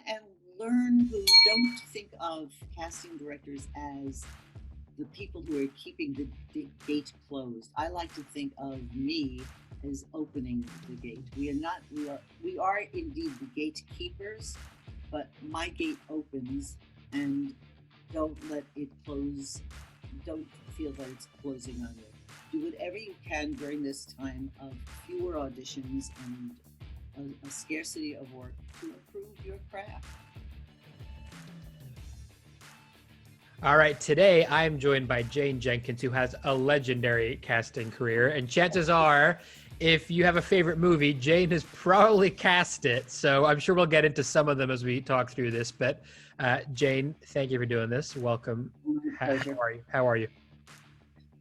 and learn who don't think of casting directors as the people who are keeping the gate closed. I like to think of me as opening the gate. We are indeed the gatekeepers, but my gate opens, and don't let it close. Don't feel that it's closing on you. Do whatever you can during this time of fewer auditions and a scarcity of work to improve your craft. All right, today I'm joined by Jane Jenkins, who has a legendary casting career, and chances are, if you have a favorite movie, Jane has probably cast it. So I'm sure we'll get into some of them as we talk through this. But Jane, thank you for doing this. Welcome. Pleasure. How are you?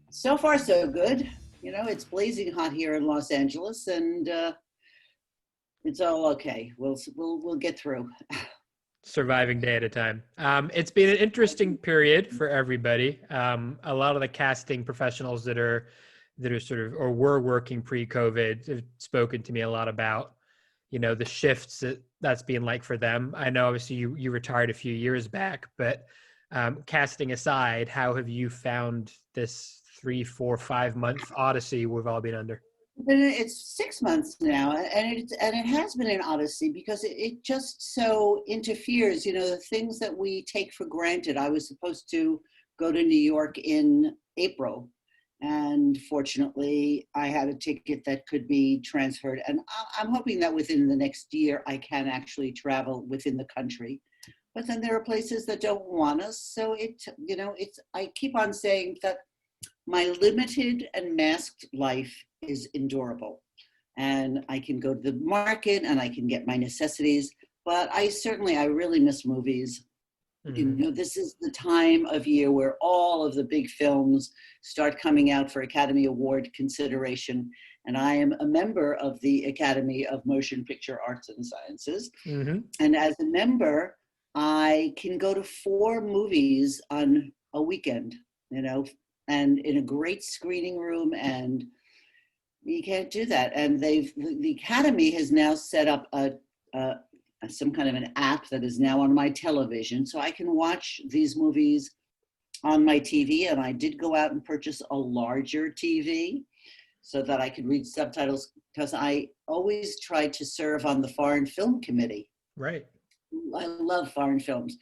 So far, so good. You know, it's blazing hot here in Los Angeles, and it's all okay. We'll get through. Surviving day at a time. It's been an interesting period for everybody. A lot of the casting professionals that are sort of, or were working pre-COVID, have spoken to me a lot about, you know, the shifts that's been like for them. I know obviously you retired a few years back, but casting aside, how have you found this 3, 4, 5 month odyssey we've all been under? It's 6 months now, and it has been an odyssey because it just so interferes. You know, the things that we take for granted. I was supposed to go to New York in April, and fortunately, I had a ticket that could be transferred. And I'm hoping that within the next year, I can actually travel within the country. But then there are places that don't want us. So I keep on saying that my limited and masked life is endurable, and I can go to the market and I can get my necessities, but I really miss movies. Mm-hmm. You know, this is the time of year where all of the big films start coming out for Academy Award consideration, and I am a member of the Academy of Motion Picture Arts and Sciences. Mm-hmm. And as a member, I can go to 4 movies on a weekend, you know, and in a great screening room, and you can't do that. And the Academy has now set up some kind of an app that is now on my television, so I can watch these movies on my TV. And I did go out and purchase a larger TV so that I could read subtitles, because I always tried to serve on the Foreign Film Committee. Right. I love foreign films,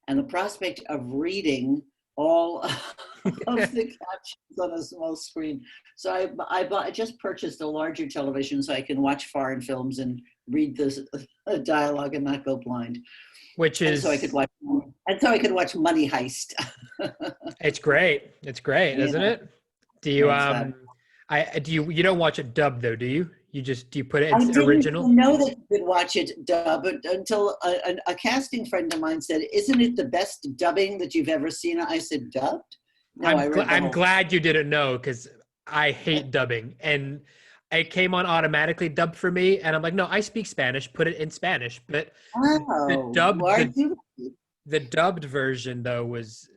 and the prospect of reading all of the captions on a small screen. So I just purchased a larger television so I can watch foreign films and read this dialogue and not go blind. So I could watch Money Heist. It's great. It's great, isn't it? Do you you don't watch it dubbed though, do you? Do you put it in original? I didn't know that you could watch it dubbed until a casting friend of mine said, "Isn't it the best dubbing that you've ever seen?" I said, "Dubbed?" No, I'm glad you didn't know, because I hate dubbing, and it came on automatically dubbed for me, and I'm like, no, I speak Spanish, put it in Spanish. But the dubbed version though was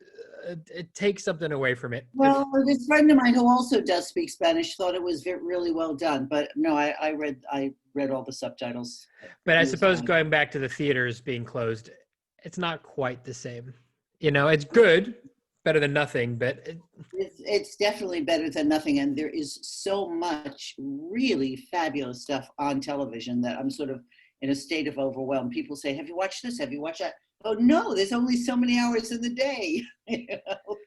it takes something away from it. Well, this friend of mine who also does speak Spanish thought it was really well done, but no, I read all the subtitles. But I suppose going back to the theaters being closed, it's not quite the same. You know, it's good, better than nothing, but it's definitely better than nothing. And there is so much really fabulous stuff on television that I'm sort of in a state of overwhelm. People say, "Have you watched this? Have you watched that?" Oh no, there's only so many hours in the day. You know?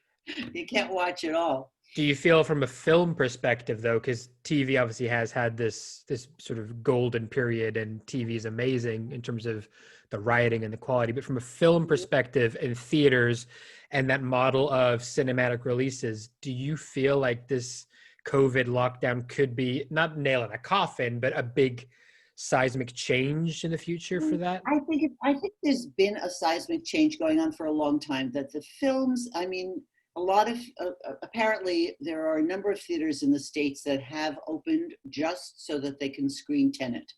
You can't watch it all. Do you feel from a film perspective though, because TV obviously has had this sort of golden period, and TV is amazing in terms of the writing and the quality, but from a film perspective in theaters and that model of cinematic releases, do you feel like this COVID lockdown could be not nail in a coffin, but a big seismic change in the future for that? I think there's been a seismic change going on for a long time, that the films, I mean, a lot of apparently there are a number of theaters in the States that have opened just so that they can screen Tenet,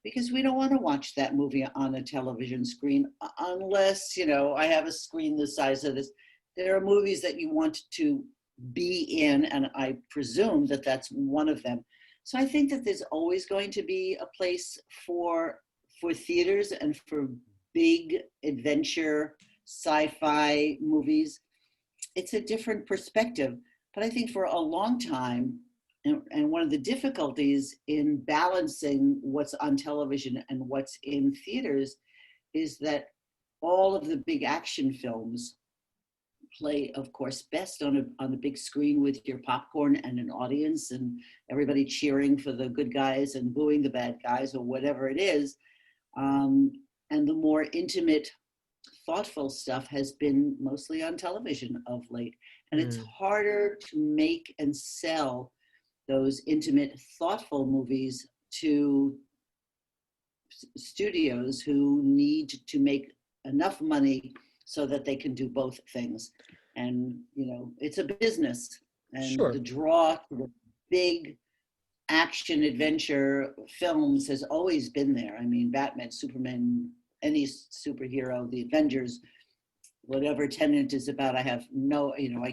because we don't want to watch that movie on a television screen unless, you know, I have a screen the size of this. There are movies that you want to be in, and I presume that that's one of them. So I think that there's always going to be a place for for theaters and for big adventure sci-fi movies, it's a different perspective. But I think for a long time, and one of the difficulties in balancing what's on television and what's in theaters is that all of the big action films play, of course, best on a big screen with your popcorn and an audience and everybody cheering for the good guys and booing the bad guys or whatever it is. And the more intimate, thoughtful stuff has been mostly on television of late. And it's harder to make and sell those intimate, thoughtful movies to studios who need to make enough money so that they can do both things. And, you know, it's a business. And Sure. the draw to the big action adventure films has always been there. I mean, Batman, Superman, any superhero, the Avengers, whatever Tenet is about, I have no, you know, I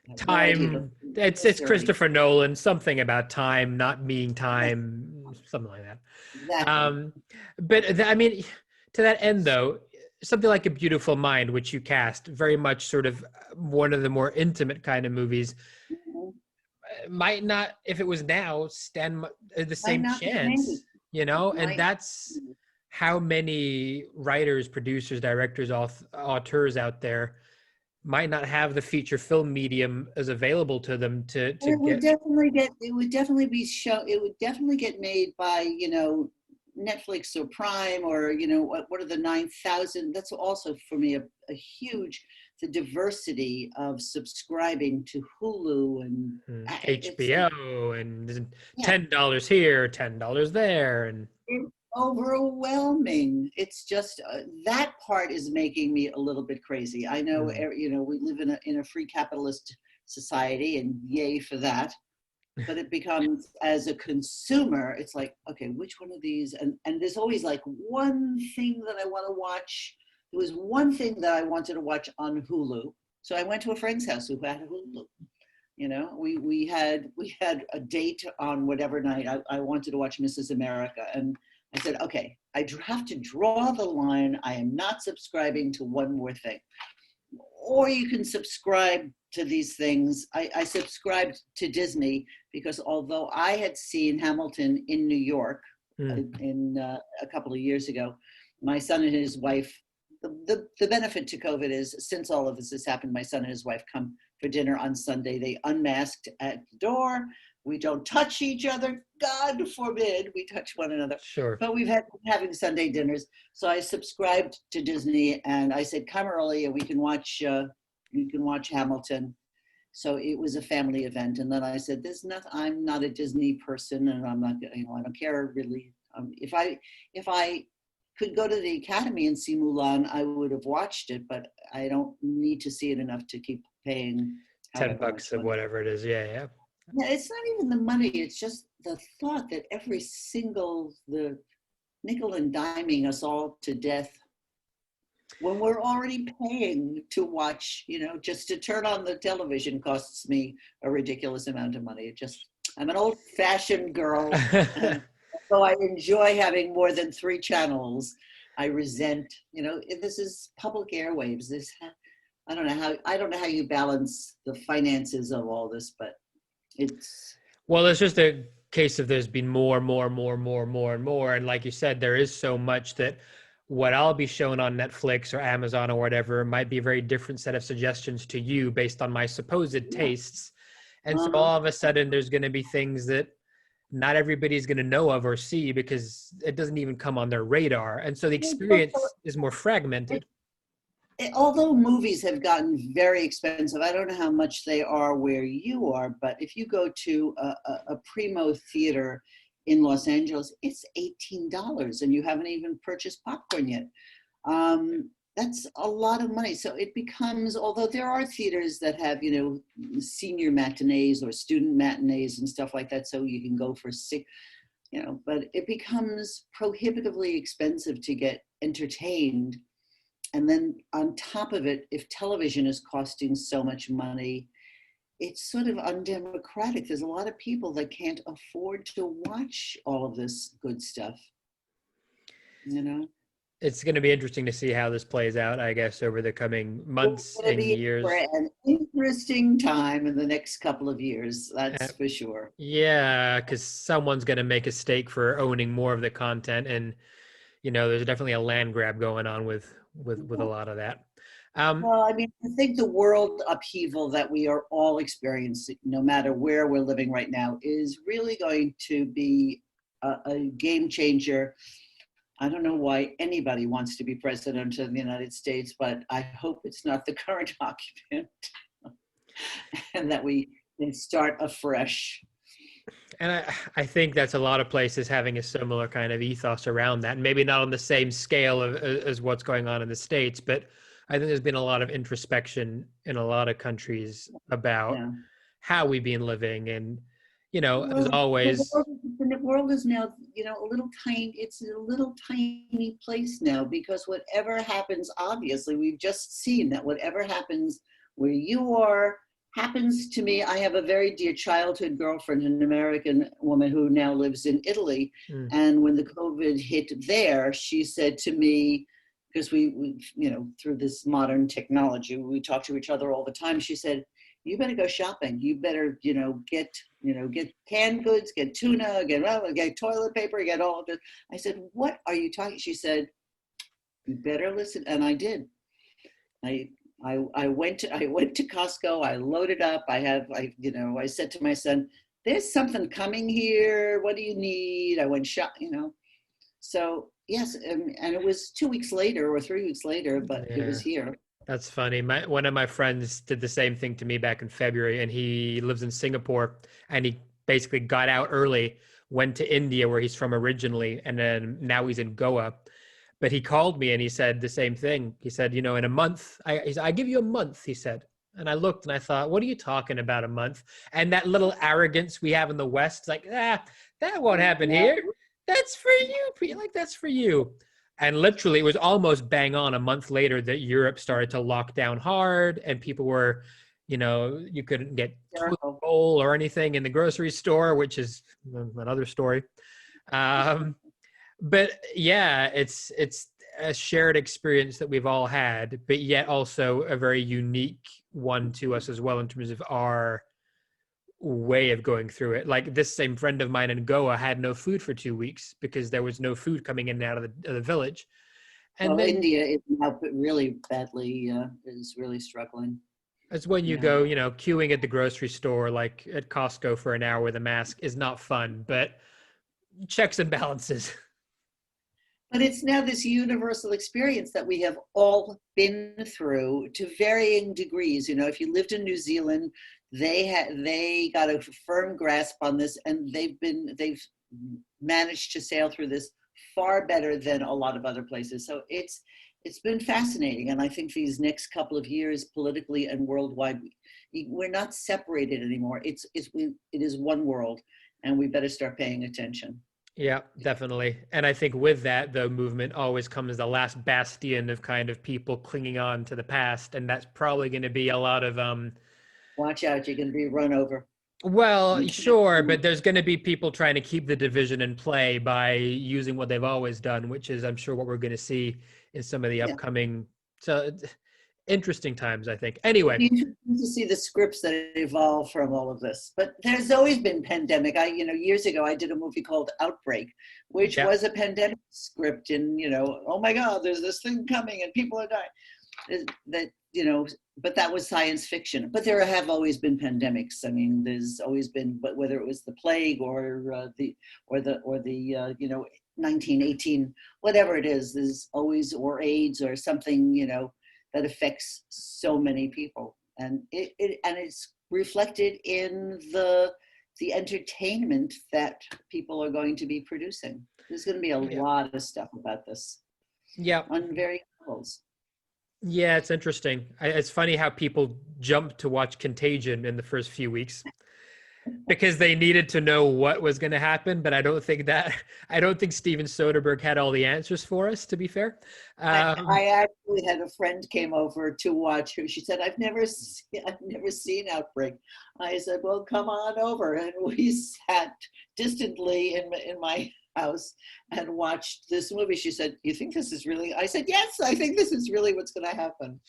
have no idea. Time. It's Christopher Nolan. Something about time not being time. Something like that. Exactly. But I mean, to that end, though, something like A Beautiful Mind, which you cast, very much sort of one of the more intimate kind of movies, might not, if it was now, stand the same chance, you know? And that's how many writers, producers, directors, auteurs out there might not have the feature film medium as available to them to it would get. it would definitely be show, it would definitely get made by, you know, Netflix or Prime or, you know, what are the 9,000? That's also for me a huge, the diversity of subscribing to Hulu and HBO and $10 here, $10 there, and it's overwhelming. It's just that part is making me a little bit crazy. I know, you know, we live in a free capitalist society, and yay for that. But it becomes, as a consumer, it's like, okay, which one of these? And there's always like one thing that I want to watch. There was one thing that I wanted to watch on Hulu. So I went to a friend's house who had Hulu. You know, we had a date on whatever night. I wanted to watch Mrs. America. And I said, okay, I have to draw the line. I am not subscribing to one more thing. Or you can subscribe to these things. I subscribed to Disney because although I had seen Hamilton in New York in a couple of years ago, my son and his wife, the benefit to COVID is, since all of this has happened, my son and his wife come for dinner on Sunday. They unmasked at the door. We don't touch each other. God forbid we touch one another. Sure. But we've had having Sunday dinners. So I subscribed to Disney and I said, come early and we can watch Hamilton. So it was a family event. And then I said, I'm not a Disney person and I'm not, you know, I don't care really. If I could go to the Academy and see Mulan, I would have watched it, but I don't need to see it enough to keep paying $10 or whatever it is. Yeah. Yeah, it's not even the money. It's just the thought that the nickel and diming us all to death when we're already paying to watch, you know, just to turn on the television costs me a ridiculous amount of money. I'm an old fashioned girl. So I enjoy having more than 3 channels. I resent, you know, this is public airwaves. I don't know how you balance the finances of all this, but well, it's just a case of there's been more and more. And like you said, there is so much that what I'll be shown on Netflix or Amazon or whatever might be a very different set of suggestions to you based on my supposed tastes. And so all of a sudden there's going to be things that not everybody's going to know of or see because it doesn't even come on their radar. And so the experience is more fragmented. Although movies have gotten very expensive, I don't know how much they are where you are, but if you go to a Primo theater in Los Angeles, it's $18 and you haven't even purchased popcorn yet. That's a lot of money. So it becomes, although there are theaters that have, you know, senior matinees or student matinees and stuff like that, so you can go for $6, you know, but it becomes prohibitively expensive to get entertained. And then on top of it, if television is costing so much money, it's sort of undemocratic. There's a lot of people that can't afford to watch all of this good stuff. you know. It's going to be interesting to see how this plays out, I guess, over the coming It's months going to and be for years. an interesting time in the next couple of years, Uh, that's for sure. yeah, because someone's going to make a stake for owning more of the content, and there's definitely a land grab going on with a lot of that. Well, I mean, I think the world upheaval that we are all experiencing, no matter where we're living right now, is really going to be a game changer. I don't know why anybody wants to be president of the United States, but I hope it's not the current occupant and that we can start afresh. And I think that's a lot of places having a similar kind of ethos around that. And maybe not on the same scale as what's going on in the States, but I think there's been a lot of introspection in a lot of countries about Yeah. how we've been living. And, as Well, always, the world is now, a little tiny, it's a little tiny place now because whatever happens, obviously, we've just seen that whatever happens where you are happens to me. I have a very dear childhood girlfriend, an American woman who now lives in Italy. mm, And when the COVID hit there, she said to me, because we through this modern technology, we talk to each other all the time. She said, you better go shopping. You better, get canned goods, get tuna, get toilet paper, get all of it. I said, what are you talking? She said, you better listen. And I did. I went to Costco. I loaded up. I said to my son, there's something coming here. What do you need? I went shop. So yes, and it was 2 weeks later or 3 weeks later, but it yeah. was here. That's funny. One of my friends did the same thing to me back in February, and he lives in Singapore, and he basically got out early, went to India where he's from originally, and then now he's in Goa. But he called me and he said the same thing. He said, in a month, I give you a month, he said. And I looked and I thought, what are you talking about, a month? And that little arrogance we have in the West, like, that won't happen Yeah. here. That's for you. Like, that's for you. And literally, it was almost bang on a month later that Europe started to lock down hard, and people were, you couldn't get toilet Terrible. roll or anything in the grocery store, which is another story. Um, but yeah, it's a shared experience that we've all had, but yet also a very unique one to us as well in terms of our way of going through it. Like this same friend of mine in Goa had no food for 2 weeks because there was no food coming in and out of the village. And Well, then India is now really badly, is really struggling. that's when you Yeah. go, queuing at the grocery store, like at Costco for an hour with a mask is not fun, but checks and balances. But it's now this universal experience that we have all been through to varying degrees. If you lived in New Zealand, they got a firm grasp on this, and they've managed to sail through this far better than a lot of other places. So it's been fascinating, and I think these next couple of years, politically and worldwide, we're not separated anymore. It is one world, and we better start paying attention. Yeah, definitely. And I think with that, the movement always comes the last bastion of kind of people clinging on to the past. And that's probably going to be a lot of, Watch out, you're going to be run over. well, You can't. sure, but there's going to be people trying to keep the division in play by using what they've always done, which is, I'm sure, what we're going to see in some of the Yeah. upcoming, so interesting times, I think. It'll Anyway, be interesting to see the scripts that evolve from all of this. But there's always been pandemic. Years ago, I did a movie called Outbreak, which yeah, was a pandemic script. And, oh my God, there's this thing coming and people are dying. But that was science fiction. But there have always been pandemics. I mean, there's always been, but whether it was the plague or the 1918, whatever it is, there's always, or AIDS or something, that affects so many people, and it's reflected in the entertainment that people are going to be producing. There's going to be a yeah, lot of stuff about this yeah. on various levels. Yeah, it's interesting. It's funny how people jumped to watch Contagion in the first few weeks because they needed to know what was going to happen. But I don't think Steven Soderbergh had all the answers for us, to be fair. I actually had a friend came over to watch who she said, I've never seen Outbreak. I said, well, come on over. And we sat distantly in my house and watched this movie. She said, "You think this is really?" I said, "Yes, I think this is really what's going to happen."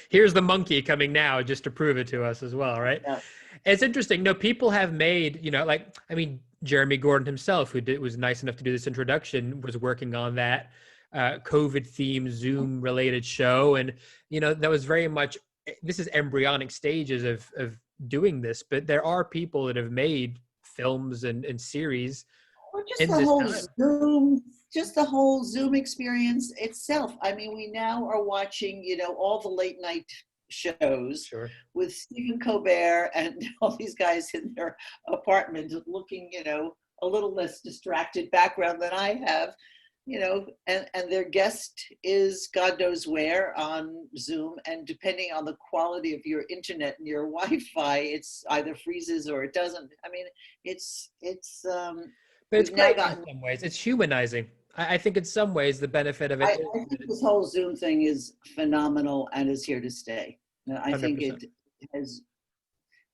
Here's the monkey coming now just to prove it to us as well, right? Yeah. It's interesting. No, people have made, like, I mean, Jeremy Gordon himself, was nice enough to do this introduction, was working on that COVID themed Zoom related show. And, that was very much, this is embryonic stages of doing this, but there are people that have made films and series Or in this time. just the whole Zoom experience itself. I mean, we now are watching, all the late night shows Sure. with Stephen Colbert and all these guys in their apartment looking, a little less distracted background than I have, and their guest is God knows where on Zoom. And depending on the quality of your internet and your Wi-Fi, it's either freezes or it doesn't. I mean, But it's we've now great in gotten. some ways. It's humanizing. I think in some ways the benefit of it I is think this whole Zoom thing is phenomenal and is here to stay. I think 100%. it has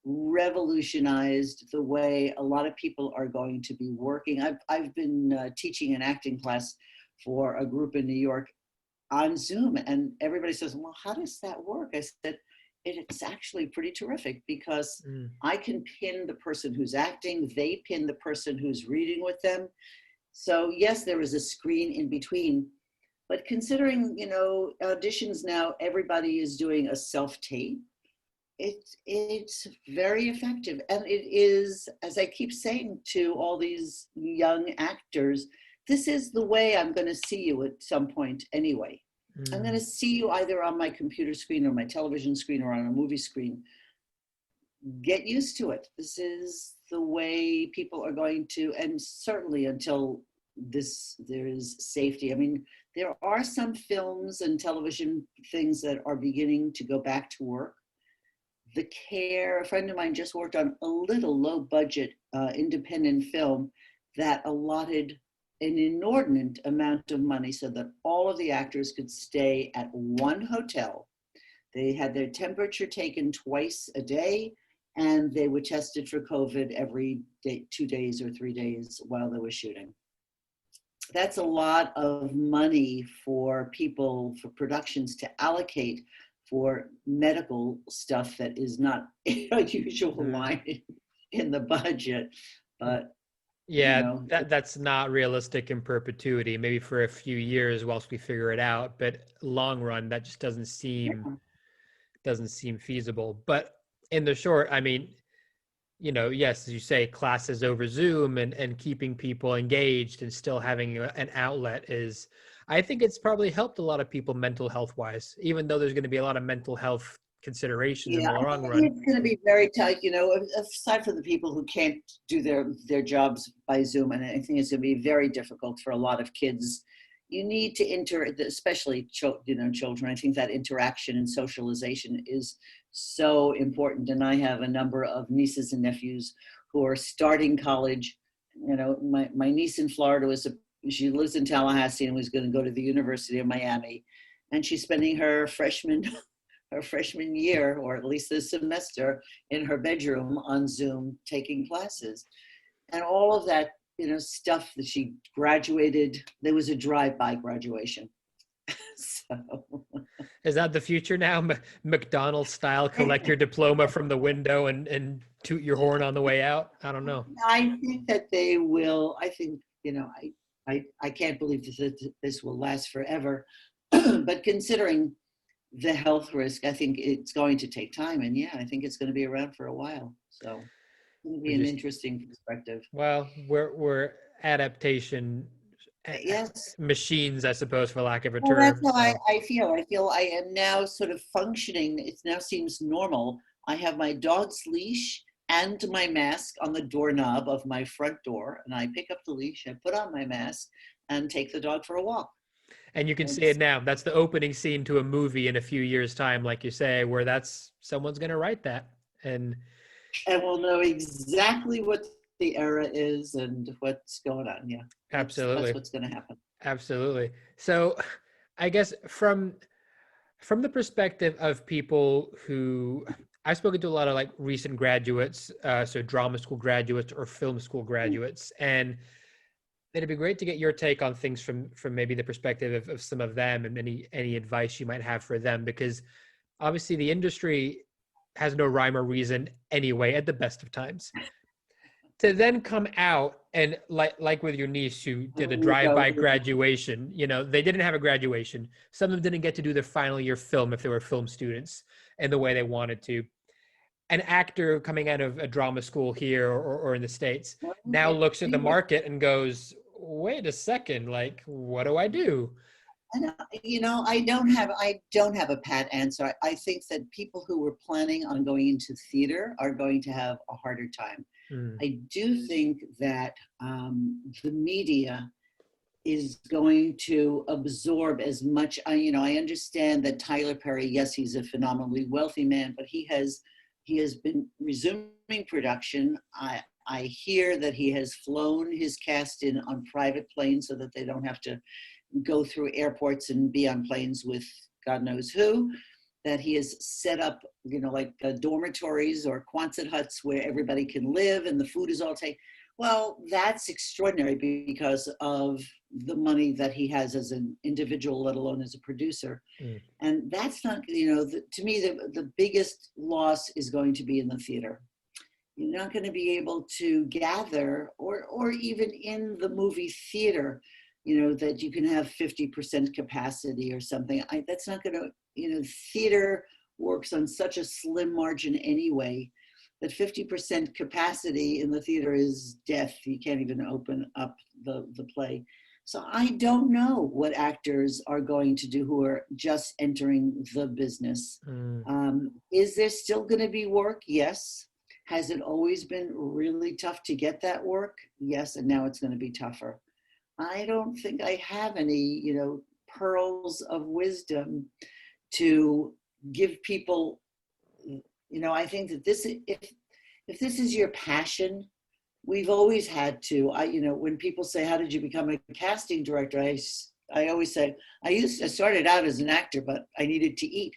revolutionized the way a lot of people are going to be working. I've been teaching an acting class for a group in New York on Zoom, and everybody says, "Well, how does that work?" I said, "It's actually pretty terrific because I can pin the person who's acting, they pin the person who's reading with them. So yes, there is a screen in between, but considering, auditions now, everybody is doing a self-tape. It's very effective. And it is, as I keep saying to all these young actors, this is the way I'm going to see you at some point anyway. I'm going to see you either on my computer screen or my television screen or on a movie screen. Get used to it. This is the way people are going to, and certainly until there is safety. I mean, there are some films and television things that are beginning to go back to work. A friend of mine just worked on a little low budget independent film that allotted an inordinate amount of money so that all of the actors could stay at one hotel. They had their temperature taken twice a day, and they were tested for COVID every day, 2 days or 3 days while they were shooting. That's a lot of money for people, for productions to allocate for medical stuff that is not a usual line in the budget. But yeah, that's not realistic in perpetuity. Maybe for a few years whilst we figure it out, but long run, that just doesn't seem feasible. But in the short, I mean, yes, as you say, classes over Zoom and keeping people engaged and still having an outlet is, I think it's probably helped a lot of people mental health wise, even though there's going to be a lot of mental health considerations in the long run. It's going to be very tight, aside from the people who can't do their jobs by Zoom. And I think it's going to be very difficult for a lot of kids. You need to especially children. I think that interaction and socialization is so important. And I have a number of nieces and nephews who are starting college. My niece in Florida she lives in Tallahassee and was going to go to the University of Miami, and she's spending her freshman year, or at least this semester, in her bedroom on Zoom taking classes. And all of that, stuff that she graduated, there was a drive-by graduation. So. Is that the future now? McDonald's style, collect your diploma from the window and toot your horn on the way out? I don't know. I think that they will. I think, I can't believe this will last forever. But considering the health risk, I think it's going to take time. And yeah, I think it's going to be around for a while. So it's going to be an interesting perspective. Well, we're adaptation machines, I suppose, for lack of a term. That's how I feel. I feel I am now sort of functioning. It now seems normal. I have my dog's leash and my mask on the doorknob of my front door, and I pick up the leash, I put on my mask, and take the dog for a walk. And you can say it now. That's the opening scene to a movie in a few years' time, like you say, where someone's going to write that. And we'll know exactly what the era is and what's going on. Yeah, absolutely. That's what's going to happen. Absolutely. So I guess from the perspective of people who, I've spoken to a lot of like recent graduates, so drama school graduates or film school graduates, and it'd be great to get your take on things from maybe the perspective of some of them, and any advice you might have for them, because obviously the industry has no rhyme or reason anyway at the best of times. To then come out and like with your niece who did a drive-by graduation, they didn't have a graduation. Some of them didn't get to do their final year film if they were film students in the way they wanted to. An actor coming out of a drama school here or in the States now looks at the market and goes, wait a second, like, what do I do? I don't have a pat answer. I think that people who were planning on going into theater are going to have a harder time. I do think that the media is going to absorb as much. I understand that Tyler Perry, yes, he's a phenomenally wealthy man, but he has been resuming production. I hear that he has flown his cast in on private planes so that they don't have to go through airports and be on planes with God knows who, that he has set up, like dormitories or Quonset huts where everybody can live and the food is all taken. Well, that's extraordinary because of the money that he has as an individual, let alone as a producer. And that's not, to me, the biggest loss is going to be in the theater. You're not going to be able to gather, or even in the movie theater, that you can have 50% capacity or something. That's not going to, theater works on such a slim margin anyway, that 50% capacity in the theater is death. You can't even open up the play. So I don't know what actors are going to do who are just entering the business. Is there still going to be work? Yes. Has it always been really tough to get that work? Yes, and now it's going to be tougher. I don't think I have any, pearls of wisdom to give people. I think that if this is your passion, we've always had to. When people say, "How did you become a casting director?" I always say, I started out as an actor, but I needed to eat,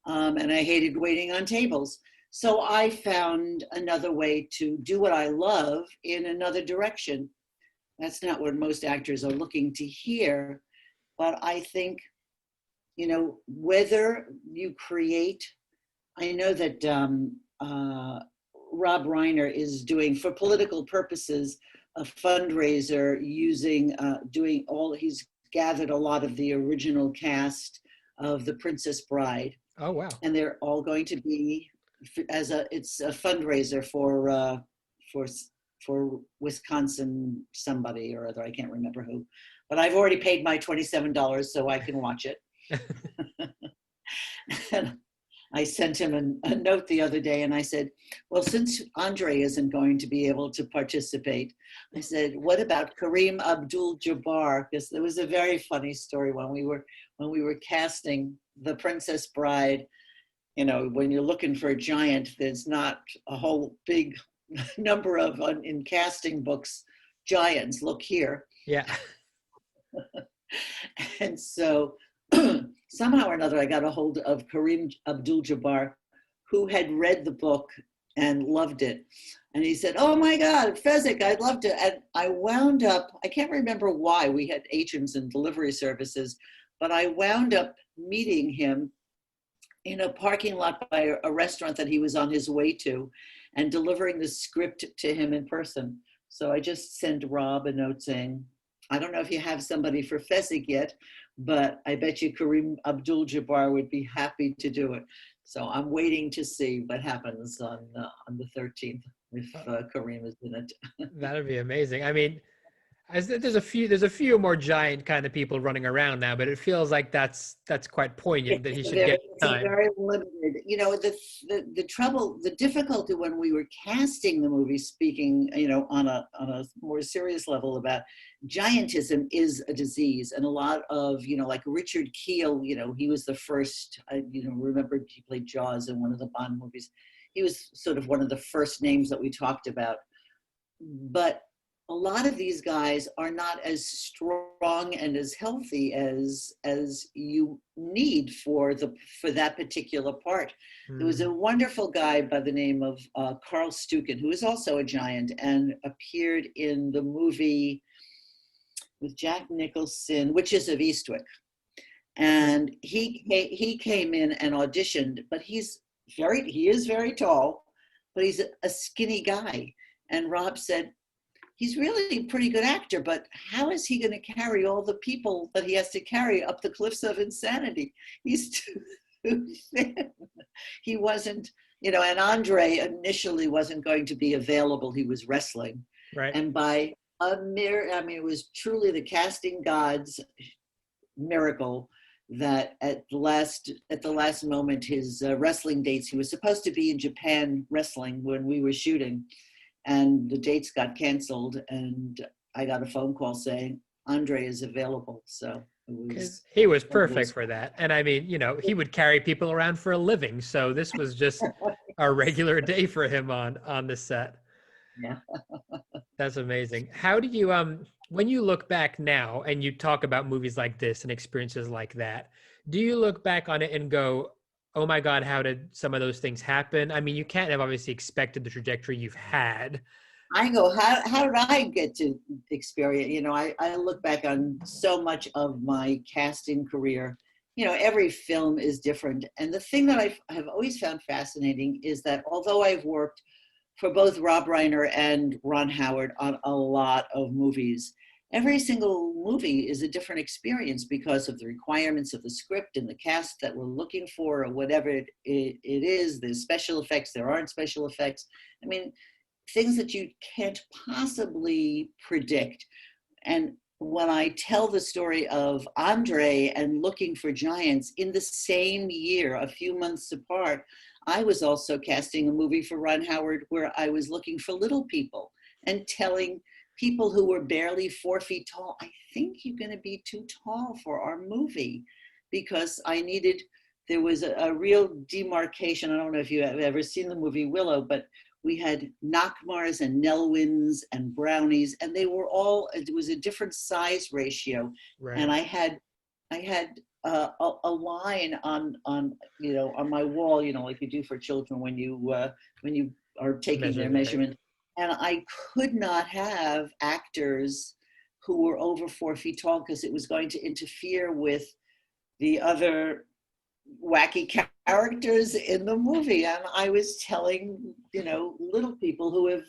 and I hated waiting on tables. So I found another way to do what I love in another direction. That's not what most actors are looking to hear, but I think, whether you create, I know that Rob Reiner is doing, for political purposes, a fundraiser he's gathered a lot of the original cast of The Princess Bride. Oh, wow. And they're all going to be, it's a fundraiser for Wisconsin somebody or other, I can't remember who, but I've already paid my $27 so I can watch it. And I sent him a note the other day and I said, well, since Andre isn't going to be able to participate, I said, what about Kareem Abdul-Jabbar? Because there was a very funny story when we were casting The Princess Bride. When you're looking for a giant, there's not a whole big number of, in casting books, giants. Look here. Yeah. And so somehow or another, I got a hold of Kareem Abdul-Jabbar, who had read the book and loved it. And he said, oh my God, Fezzik, I'd love to. And I wound up, I can't remember why, we had agents and delivery services, but I wound up meeting him in a parking lot by a restaurant that he was on his way to, and delivering the script to him in person. So I just sent Rob a note saying, I don't know if you have somebody for Fezzik yet, but I bet you Kareem Abdul-Jabbar would be happy to do it. So I'm waiting to see what happens on the 13th if Kareem is in it. That'd be amazing. I mean, there's a few more giant kind of people running around now, but it feels like that's quite poignant that he should get time. Very limited. The trouble, the difficulty when we were casting the movie, speaking, on a more serious level about giantism, is a disease, and a lot of, like Richard Kiel, he was the first. Remember he played Jaws in one of the Bond movies. He was sort of one of the first names that we talked about, but a lot of these guys are not as strong and as healthy as you need for that particular part. There was a wonderful guy by the name of Carl Stuken, who is also a giant and appeared in the movie with Jack Nicholson, Witches of Eastwick. And he came in and auditioned, but he is very tall, but he's a skinny guy. And Rob said, he's really a pretty good actor, but how is he going to carry all the people that he has to carry up the cliffs of insanity? He's too thin. He wasn't, and Andre initially wasn't going to be available. He was wrestling. Right. And by a it was truly the casting gods' miracle that at the last moment, his wrestling dates, he was supposed to be in Japan wrestling when we were shooting, and the dates got canceled, and I got a phone call saying Andre is available. So he was perfect for that. And I mean, he would carry people around for a living, so this was just a regular day for him on the set. Yeah. That's amazing. How do you when you look back now and you talk about movies like this and experiences like that, do you look back on it and go, oh my God, how did some of those things happen? I mean, you can't have obviously expected the trajectory you've had. I go, how did I get to experience? I look back on so much of my casting career. Every film is different. And the thing that I have always found fascinating is that although I've worked for both Rob Reiner and Ron Howard on a lot of movies, every single movie is a different experience because of the requirements of the script and the cast that we're looking for, or whatever it is. There's special effects, there aren't special effects. I mean, things that you can't possibly predict. And when I tell the story of Andre and Looking for Giants in the same year, a few months apart, I was also casting a movie for Ron Howard where I was looking for little people and telling people who were barely 4 feet tall, I think you're going to be too tall for our movie, because there was a real demarcation. I don't know if you have ever seen the movie Willow, but we had Nockmars and Nelwins and Brownies, and it was a different size ratio. Right. And I had a line on my wall, like you do for children when you are taking their measurement. And I could not have actors who were over 4 feet tall because it was going to interfere with the other wacky characters in the movie. And I was telling, little people who have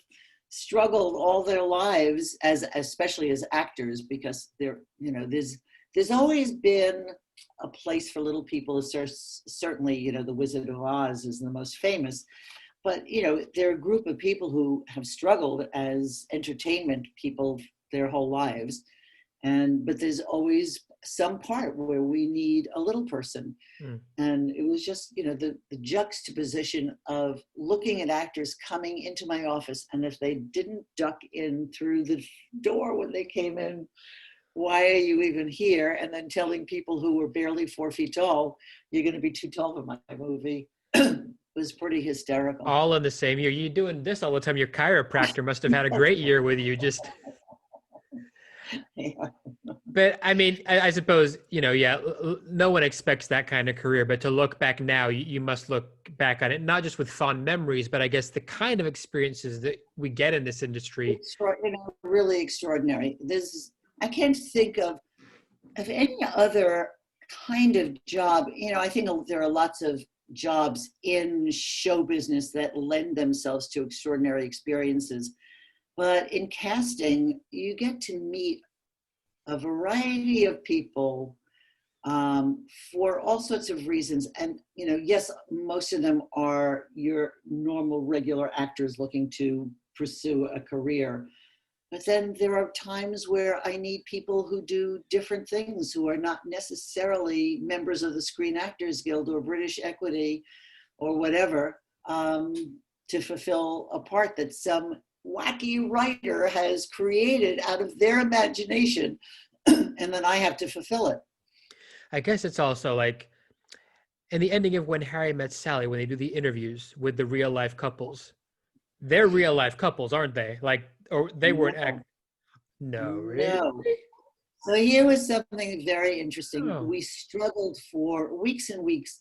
struggled all their lives especially as actors, because there's always been a place for little people. Certainly, the Wizard of Oz is the most famous, but there are a group of people who have struggled as entertainment people their whole lives. But there's always some part where we need a little person. And it was just, the juxtaposition of looking at actors coming into my office, and if they didn't duck in through the door when they came in, why are you even here? And then telling people who were barely 4 feet tall, you're going to be too tall for my movie, was pretty hysterical. All in the same year. You're doing this all the time. Your chiropractor must have had a great year with you. Just. Yeah. But I mean, I suppose, no one expects that kind of career, but to look back now, you must look back on it, not just with fond memories, but I guess the kind of experiences that we get in this industry. Really extraordinary. I can't think of any other kind of job. I think there are lots of jobs in show business that lend themselves to extraordinary experiences. But in casting, you get to meet a variety of people for all sorts of reasons. And, yes, most of them are your normal, regular actors looking to pursue a career. But then there are times where I need people who do different things, who are not necessarily members of the Screen Actors Guild or British Equity or whatever, to fulfill a part that some wacky writer has created out of their imagination, and then I have to fulfill it. I guess it's also like in the ending of When Harry Met Sally, when they do the interviews with the real life couples, they're real life couples, aren't they? Or they weren't. No, really? No. So here was something very interesting. Oh. We struggled for weeks and weeks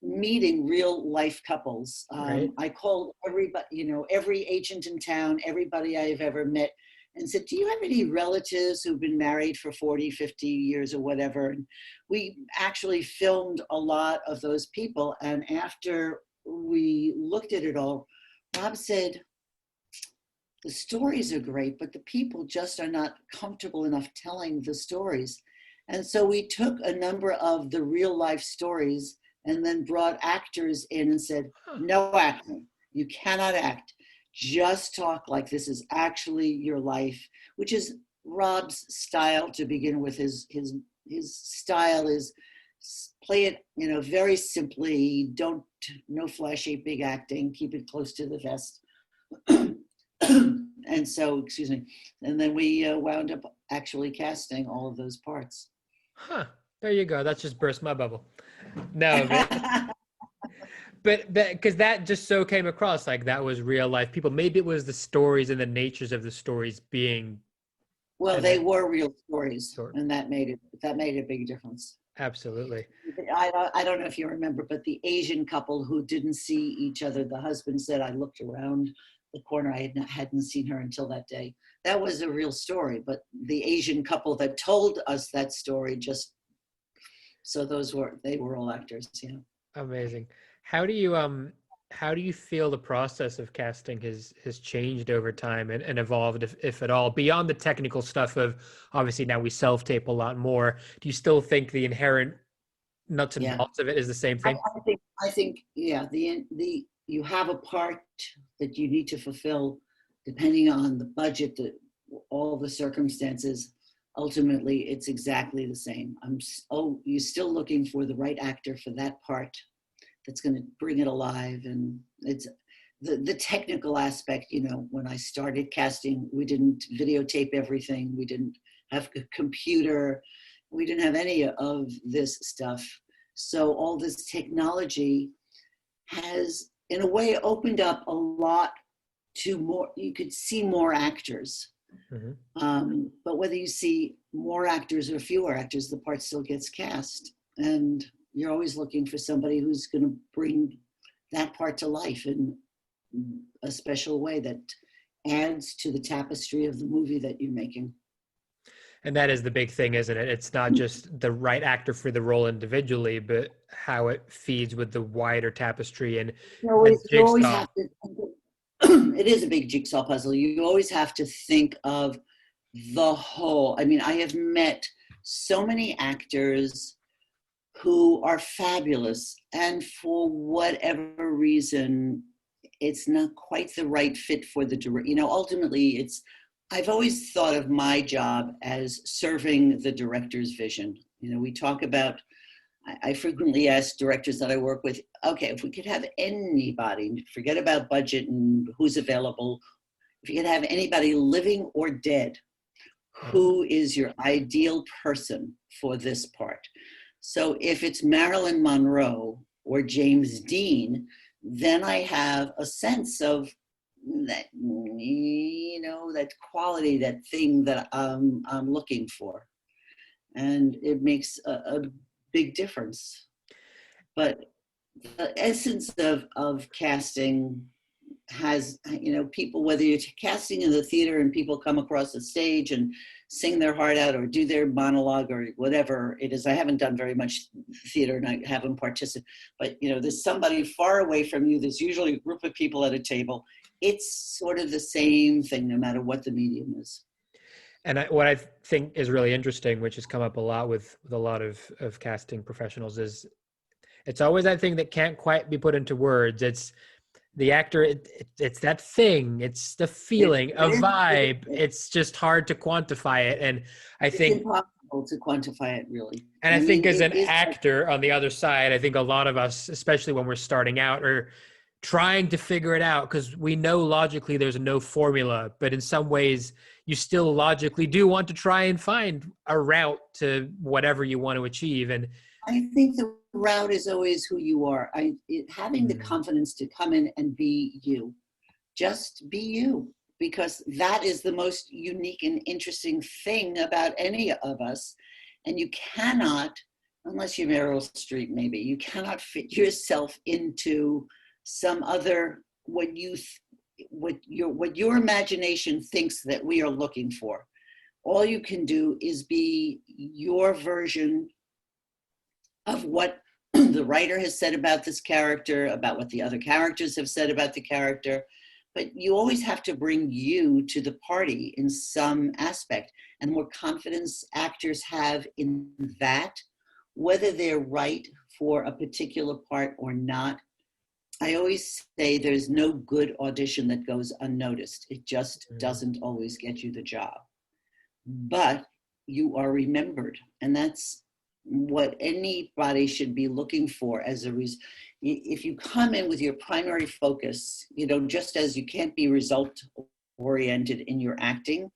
meeting real life couples. Right. I called everybody, every agent in town, everybody I have ever met, and said, do you have any relatives who've been married for 40, 50 years or whatever? And we actually filmed a lot of those people. And after we looked at it all, Rob said, the stories are great, but the people just are not comfortable enough telling the stories. And so we took a number of the real life stories and then brought actors in and said, no acting. You cannot act. Just talk like this is actually your life, which is Rob's style to begin with. His style is play it, very simply. No flashy big acting. Keep it close to the vest. And so, excuse me. And then we wound up actually casting all of those parts. Huh. There you go. That just burst my bubble. No, but because that just so came across like that was real life people. Maybe it was the stories and the natures of the stories being. Well, they were real stories, and that made a big difference. Absolutely. I don't know if you remember, but the Asian couple who didn't see each other, the husband said, I looked around the corner, I hadn't seen her until that day. That was a real story, but the Asian couple that told us that story they were all actors, Amazing. How do you feel the process of casting has changed over time and evolved, if at all, beyond the technical stuff of obviously now we self-tape a lot more? Do you still think the inherent nuts and bolts of it is the same thing? I think you have a part that you need to fulfill depending on the budget, all the circumstances. Ultimately, it's exactly the same. You're still looking for the right actor for that part that's going to bring it alive. And it's the technical aspect, when I started casting, we didn't videotape everything. We didn't have a computer. We didn't have any of this stuff. So all this technology has, in a way, opened up a lot to more, you could see more actors. Mm-hmm. But whether you see more actors or fewer actors, the part still gets cast. And you're always looking for somebody who's going to bring that part to life in a special way that adds to the tapestry of the movie that you're making. And that is the big thing, isn't it? It's not just the right actor for the role individually, but how it feeds with the wider tapestry and you always have to, it is a big jigsaw puzzle. You always have to think of the whole. I mean, I have met so many actors who are fabulous, and for whatever reason, it's not quite the right fit for the director. Ultimately, I've always thought of my job as serving the director's vision. We talk about, I frequently ask directors that I work with, okay, if we could have anybody, forget about budget and who's available, if you could have anybody living or dead, who is your ideal person for this part? So if it's Marilyn Monroe or James Dean, then I have a sense of that, that quality, that thing that I'm looking for. And it makes a big difference. But the essence of casting has, people, whether you're casting in the theater and people come across the stage and sing their heart out or do their monologue or whatever it is. I haven't done very much theater and I haven't participated, but there's somebody far away from you. There's usually a group of people at a table. It's sort of the same thing, no matter what the medium is. And what I think is really interesting, which has come up a lot with a lot of casting professionals, is it's always that thing that can't quite be put into words. It's the actor, it's that thing, it's the feeling, a vibe. It's just hard to quantify it. And I think it's impossible to quantify it, really. And I think as an actor on the other side, I think a lot of us, especially when we're starting out, are trying to figure it out because we know logically there's no formula, but in some ways you still logically do want to try and find a route to whatever you want to achieve. And I think the route is always who you are. Having the confidence to come in and be you, just be you, because that is the most unique and interesting thing about any of us. And you cannot, unless you're Meryl Streep, maybe, you cannot fit yourself into some other, what you what your imagination thinks that we are looking for. All you can do is be your version of what the writer has said about this character, about what the other characters have said about the character. But you always have to bring you to the party in some aspect. And the more confidence actors have in that, whether they're right for a particular part or not, I always say there's no good audition that goes unnoticed. It just doesn't always get you the job. But you are remembered. And that's what anybody should be looking for as a reason. If you come in with your primary focus, just as you can't be result oriented in your acting,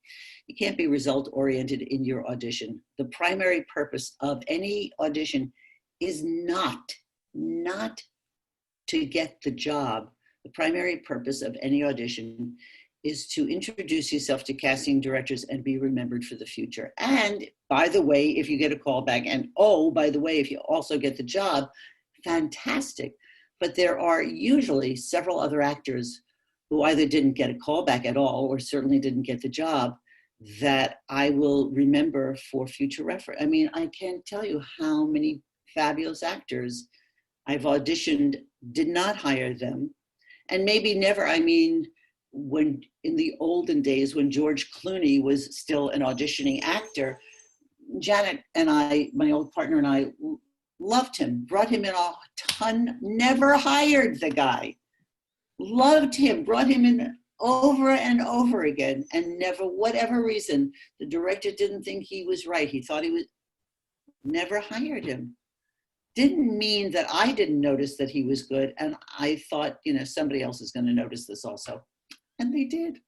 you can't be result oriented in your audition. The primary purpose of any audition is not to get the job. The primary purpose of any audition is to introduce yourself to casting directors and be remembered for the future. And by the way, if you get a call back, and by the way, if you also get the job, fantastic. But there are usually several other actors who either didn't get a call back at all or certainly didn't get the job that I will remember for future reference. I mean, I can't tell you how many fabulous actors I've auditioned, did not hire them, and maybe never. I mean, when in the olden days when George Clooney was still an auditioning actor, Janet and I, my old partner and I, loved him, brought him in a ton, never hired the guy, loved him, brought him in over and over again, and never, whatever reason, the director didn't think he was right. He thought he was, never hired him. Didn't mean that I didn't notice that he was good. And I thought, somebody else is going to notice this also. And they did.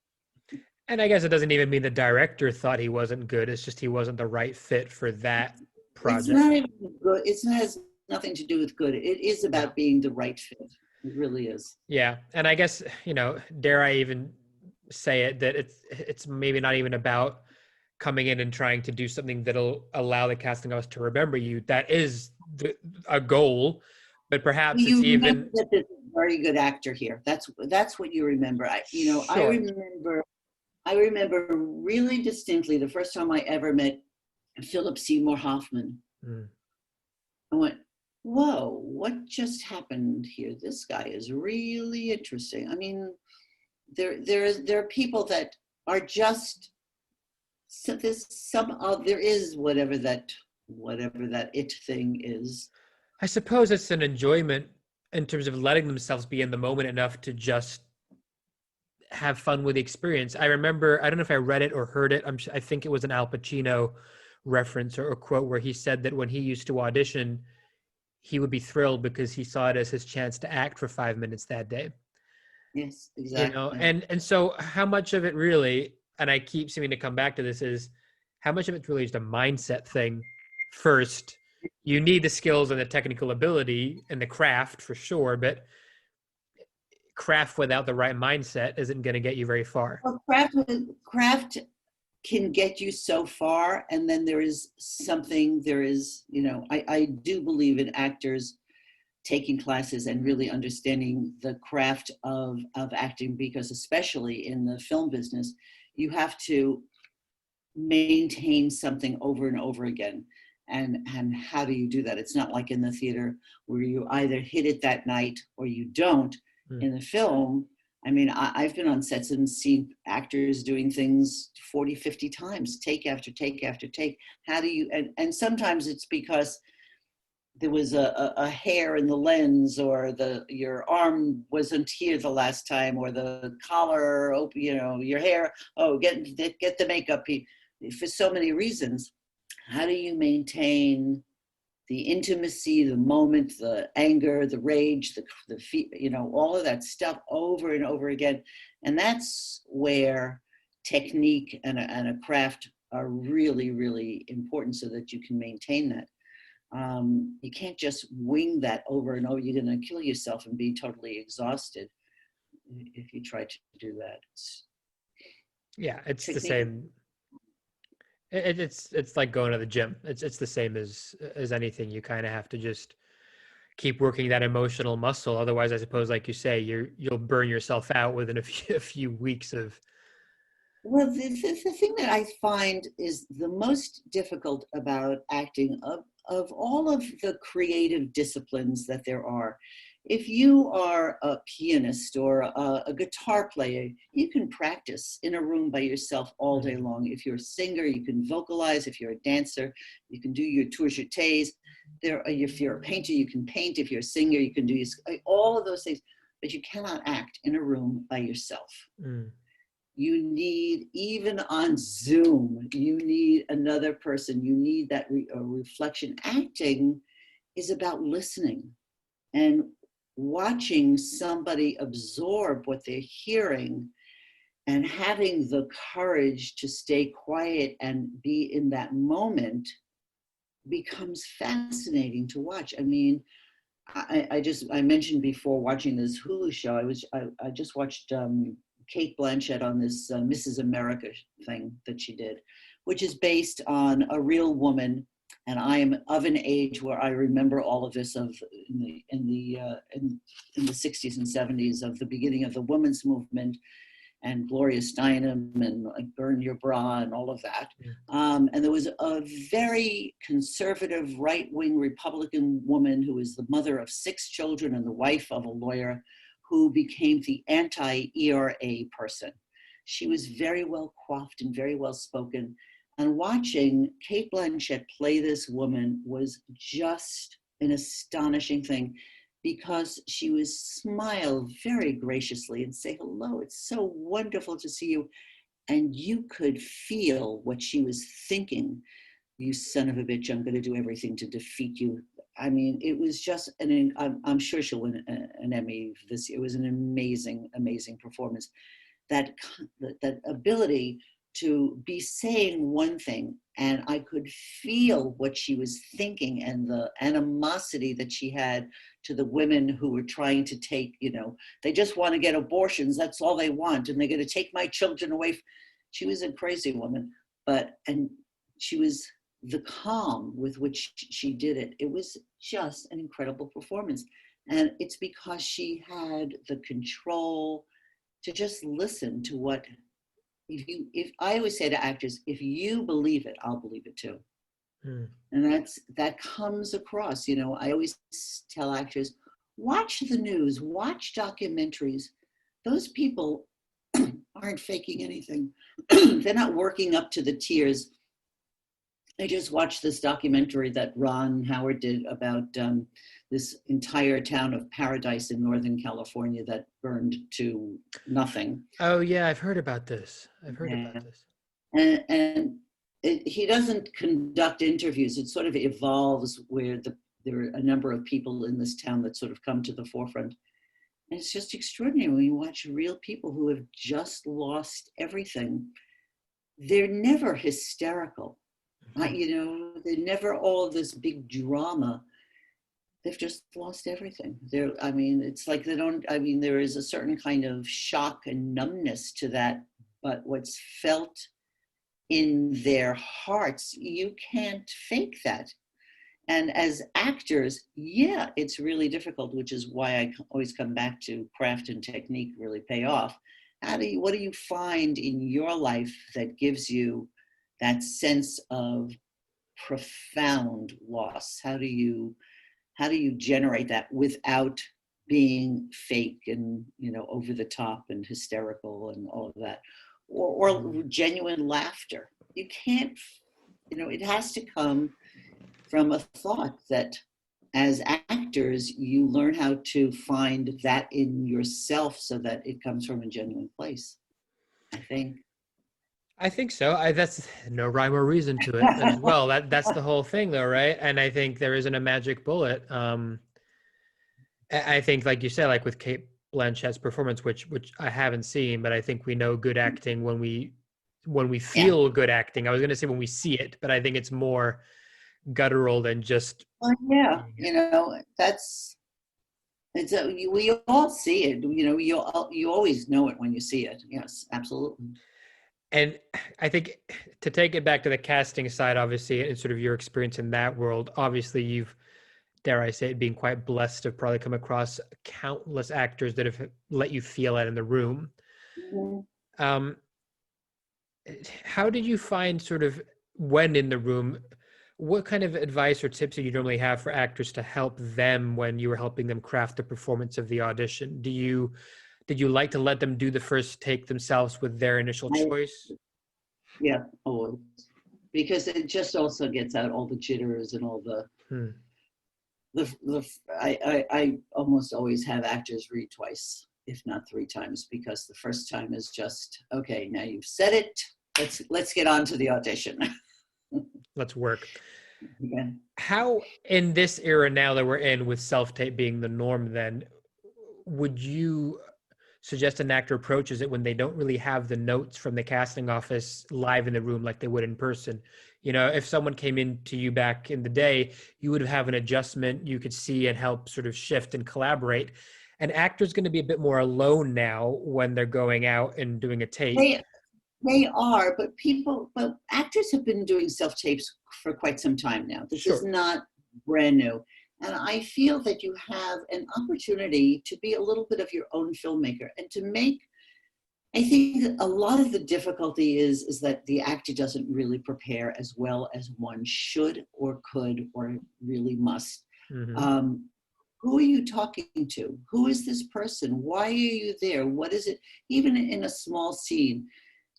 And I guess it doesn't even mean the director thought he wasn't good. It's just he wasn't the right fit for that project. It's not even good. It has nothing to do with good. It is about being the right fit. It really is. Yeah. And I guess, dare I even say it, that it's maybe not even about coming in and trying to do something that'll allow the casting office to remember you. That is a goal, but perhaps you it's even that there's a very good actor here. That's what you remember. Sure. I remember really distinctly the first time I ever met Philip Seymour Hoffman. I went, whoa, what just happened here? This guy is really interesting. I mean, there are people that are just, so there is whatever that it thing is. I suppose it's an enjoyment in terms of letting themselves be in the moment enough to just have fun with the experience. I remember, I don't know if I read it or heard it. I think it was an Al Pacino reference or a quote where he said that when he used to audition, he would be thrilled because he saw it as his chance to act for 5 minutes that day. Yes, exactly. And so how much of it really, and I keep seeming to come back to this, is how much of it's really just a mindset thing. First, you need the skills and the technical ability and the craft for sure, but craft without the right mindset isn't going to get you very far. Well, craft can get you so far, and then there is, I do believe in actors taking classes and really understanding the craft of acting, because especially in the film business, you have to maintain something over and over again. And how do you do that? It's not like in the theater where you either hit it that night or you don't. In the film, I mean, I've been on sets and seen actors doing things 40, 50 times, take after take after take. How do you, and sometimes it's because there was a hair in the lens, or your arm wasn't here the last time, or the collar, your hair, get the makeup, for so many reasons. How do you maintain the intimacy, the moment, the anger, the rage, the all of that stuff over and over again? And that's where technique and a craft are really, really important, so that you can maintain that. You can't just wing that over and over. You're going to kill yourself and be totally exhausted if you try to do that. It's technique. The same. It's like going to the gym. It's the same as anything. You kind of have to just keep working that emotional muscle. Otherwise, I suppose, like you say, you'll burn yourself out within a few weeks of. Well, the thing that I find is the most difficult about acting of all of the creative disciplines that there are. If you are a pianist or a guitar player, you can practice in a room by yourself all day long. If you're a singer, you can vocalize. If you're a dancer, you can do your tour jetés. If you're a painter, you can paint. If you're a singer, you can do all of those things. But you cannot act in a room by yourself. Mm. You need, even on Zoom, you need another person. You need that reflection. Acting is about listening and watching somebody absorb what they're hearing and having the courage to stay quiet and be in that moment becomes fascinating to watch. I mean, I mentioned before watching this Hulu show, I just watched Kate Blanchett on this Mrs. America thing that she did, which is based on a real woman. And I am of an age where I remember all of this in the 60s and 70s of the beginning of the women's movement and Gloria Steinem and like Burn Your Bra and all of that. And there was a very conservative right-wing Republican woman who was the mother of 6 children and the wife of a lawyer who became the anti-ERA person. She was very well coiffed and very well spoken. And watching Kate Blanchett play this woman was just an astonishing thing, because she would smile very graciously and say, hello, it's so wonderful to see you. And you could feel what she was thinking. You son of a bitch, I'm going to do everything to defeat you. I mean, it was just, I'm sure she'll win an Emmy this year. It was an amazing, amazing performance. That ability to be saying one thing, and I could feel what she was thinking and the animosity that she had to the women who were trying to take, they just want to get abortions. That's all they want. And they're going to take my children away. She was a crazy woman, and she was the calm with which she did it. It was just an incredible performance. And it's because she had the control to just listen to what, if I always say to actors, if you believe it, I'll believe it too. And that comes across. I always tell actors, watch the news, watch documentaries. Those people aren't faking anything. They're not working up to the tears. I just watched this documentary that Ron Howard did about this entire town of Paradise in Northern California that burned to nothing. Oh yeah, I've heard about this. And he doesn't conduct interviews. It sort of evolves where there are a number of people in this town that sort of come to the forefront. And it's just extraordinary when you watch real people who have just lost everything. They're never hysterical. They're never all this big drama. They've just lost everything. It's like there is a certain kind of shock and numbness to that, but what's felt in their hearts, you can't fake that. And as actors, yeah, it's really difficult, which is why I always come back to craft and technique really pay off. What do you find in your life that gives you that sense of profound loss? How do you generate that without being fake and over the top and hysterical and all of that, or genuine laughter? You can't, it has to come from a thought that as actors you learn how to find that in yourself so that it comes from a genuine place, I think so. That's no rhyme or reason to it as well. That's the whole thing though, right? And I think there isn't a magic bullet. I think, like you said, like with Kate Blanchett's performance, which I haven't seen, but I think we know good acting when we feel good acting. I was going to say when we see it, but I think it's more guttural than just. We all see it. You always know it when you see it. Yes, absolutely. And I think to take it back to the casting side, obviously, and sort of your experience in that world, obviously you've dare I say it, being quite blessed to probably come across countless actors that have let you feel that in the room. Mhm. Um, how did you find sort of when in the room, what kind of advice or tips do you normally have for actors to help them when you were helping them craft the performance of the audition? Did you like to let them do the first take themselves with their initial I, choice? yeah, always. Because it just also gets out all the jitters and all Hmm. I almost always have actors read twice, if not three times, because the first time is just, okay, now you've said it, let's get on to the audition. Let's work. Yeah. How, in this era now that we're in with self-tape being the norm, then would you suggest an actor approaches it when they don't really have the notes from the casting office live in the room like they would in person? You know, if someone came in to you back in the day, you would have an adjustment you could see and help sort of shift and collaborate. An actor's going to be a bit more alone now when they're going out and doing a tape. They they are, but actors have been doing self tapes for quite some time now. This is Sure. not brand new. And I feel that you have an opportunity to be a little bit of your own filmmaker and to make, I think a lot of the difficulty is that the actor doesn't really prepare as well as one should or could or really must. Hmm. Um, who are you talking to? Who is this person? Why are you there? What is it? Even in a small scene,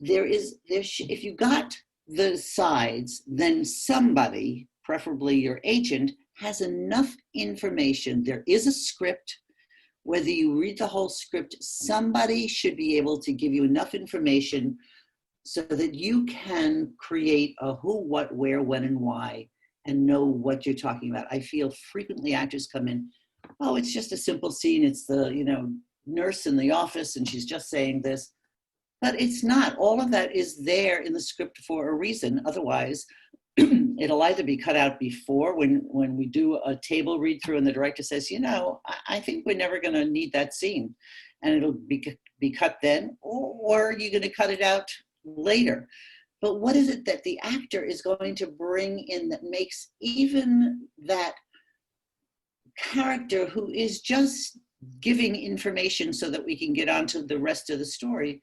if you got the sides, then somebody, preferably your agent, has enough information. There is a script. Whether you read the whole script, somebody should be able to give you enough information so that you can create a who, what, where, when, and why, and know what you're talking about. I feel frequently actors come in, oh, it's just a simple scene. It's the, nurse in the office and she's just saying this. But it's not. All of that is there in the script for a reason. Otherwise, it'll either be cut out before when we do a table read through and the director says, I think we're never going to need that scene. And it'll be cut then, or you're going to cut it out later. But what is it that the actor is going to bring in that makes even that character who is just giving information so that we can get on to the rest of the story?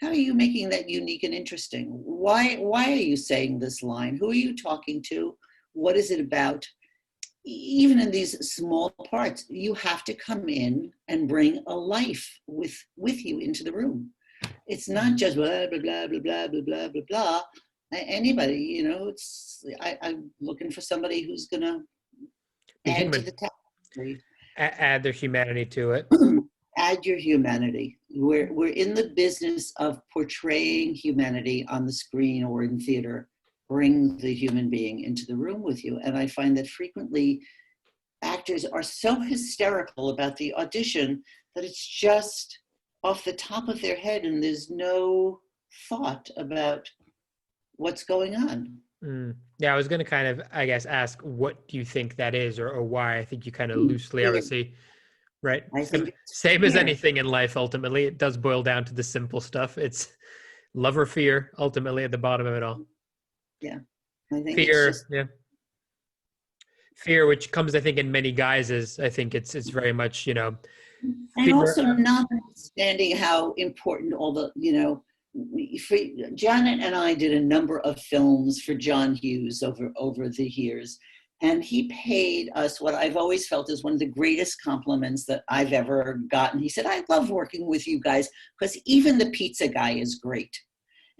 How are you making that unique and interesting? Why are you saying this line? Who are you talking to? What is it about? Even in these small parts, you have to come in and bring a life with you into the room. It's not just blah, blah, blah, blah, blah, blah, blah, blah, blah. Anybody, I'm looking for somebody who's going to Be add to human. the tapestry. Add their humanity to it. Add your humanity. We're in the business of portraying humanity on the screen or in theater. Bring the human being into the room with you. And I find that frequently actors are so hysterical about the audition that it's just off the top of their head and there's no thought about what's going on. Yeah, I was going to kind of, I guess, ask what do you think that is or why? I think you kind of loosely, Fear. obviously, right? I think it's Same as fear. anything in life, ultimately. It does boil down to the simple stuff. It's love or fear, ultimately, at the bottom of it all. Yeah. I think it's Fear, just, yeah. Fear, which comes, I think, in many guises. I think it's very much, and fear. also not understanding how important all the, for, Janet and I did a number of films for John Hughes over the years. And he paid us what I've always felt is one of the greatest compliments that I've ever gotten. He said, I love working with you guys because even the pizza guy is great.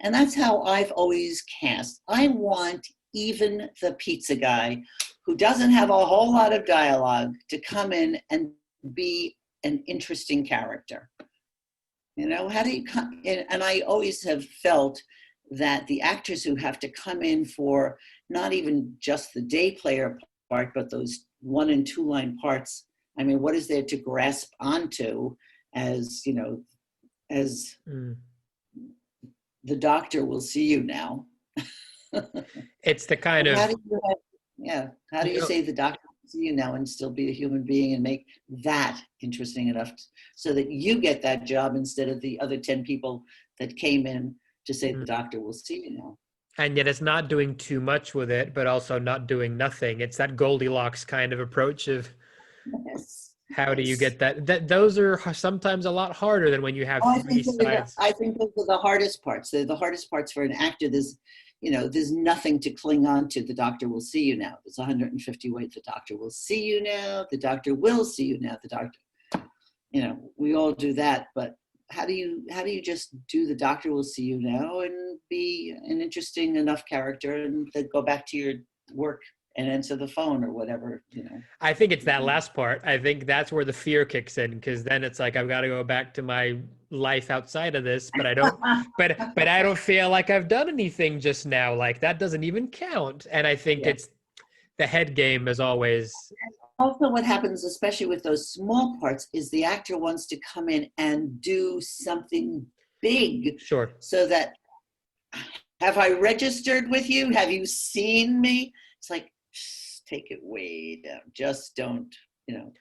And that's how I've always cast. I want even the pizza guy who doesn't have a whole lot of dialogue to come in and be an interesting character. How do you come in? And I always have felt that the actors who have to come in for not even just the day player part, but those 1 and 2 line parts, I mean, what is there to grasp onto as, as the doctor will see you now? It's the kind of, how do you say the doctor will see you now and still be a human being and make that interesting enough so that you get that job instead of the other 10 people that came in to say the doctor will see you now? And yet it's not doing too much with it, but also not doing nothing. It's that Goldilocks kind of approach of Yes. how do you Yes. get that those are sometimes a lot harder than when you have Oh, three sides. I think those are the hardest parts. They're the hardest parts for an actor. There's nothing to cling on to. The doctor will see you now. There's 150 ways. The doctor will see you now. The doctor will see you now. The doctor, we all do that. But how do you just do the doctor will see you now and be an interesting enough character and then go back to your work and answer the phone or whatever. I think it's that last part. I think that's where the fear kicks in, because then it's like I've got to go back to my life outside of this, but I don't but I don't feel like I've done anything just now. Like that doesn't even count. And I think Yeah. it's the head game as always. Also, what happens, especially with those small parts, is the actor wants to come in and do something big. Sure. So that, have I registered with you? Have you seen me? It's like, take it way down. Just don't,